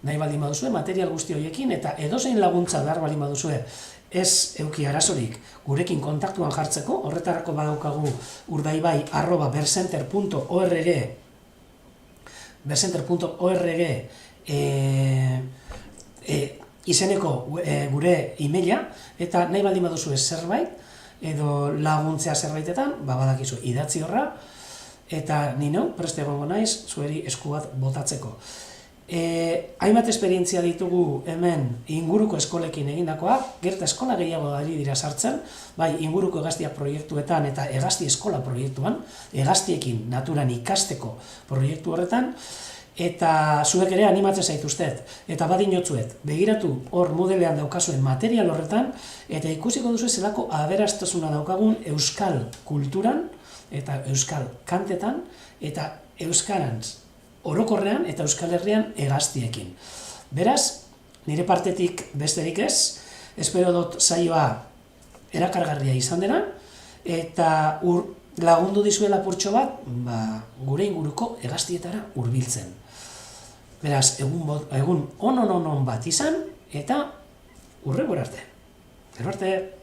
Speaker 1: nahi baldin baduzue, material guzti horiekin, eta edozein laguntza behar baldin baduzue, ez euki arazorik gurekin kontaktuan jartzeko, horretarako badaukagu urdaibai@bercenter.org izeneko gure e-maila, eta nahi baldin baduzue zerbait, edo laguntzea zerbaitetan, badakizu idatzi horra, eta nino, preste egongo naiz, zueri esku bat botatzeko. Hainbat esperientzia ditugu hemen inguruko eskolekin egindakoa, gerta eskola gehiago ari dira sartzen, bai inguruko hegaztiak proiektuetan eta hegazti eskola proiektuan, hegaztiekin naturan ikasteko proiektu horretan, eta zuek ere animatzen zaituztet, eta badinotzuet, begiratu hor modelean daukazuen material horretan, eta ikusiko duzu zelako aberastasuna daukagun euskal kulturan, eta euskal kantetan, eta euskarantz orokorrean eta Euskal Herrian hegaztiekin. Beraz, nire partetik besterik ez, espero dut saioa erakargarria izan dena, eta lagundu dizuela purtxo bat, gure inguruko hegaztietara hurbiltzen. Beraz, egun on bat izan, eta hurrengora arte. Gero arte!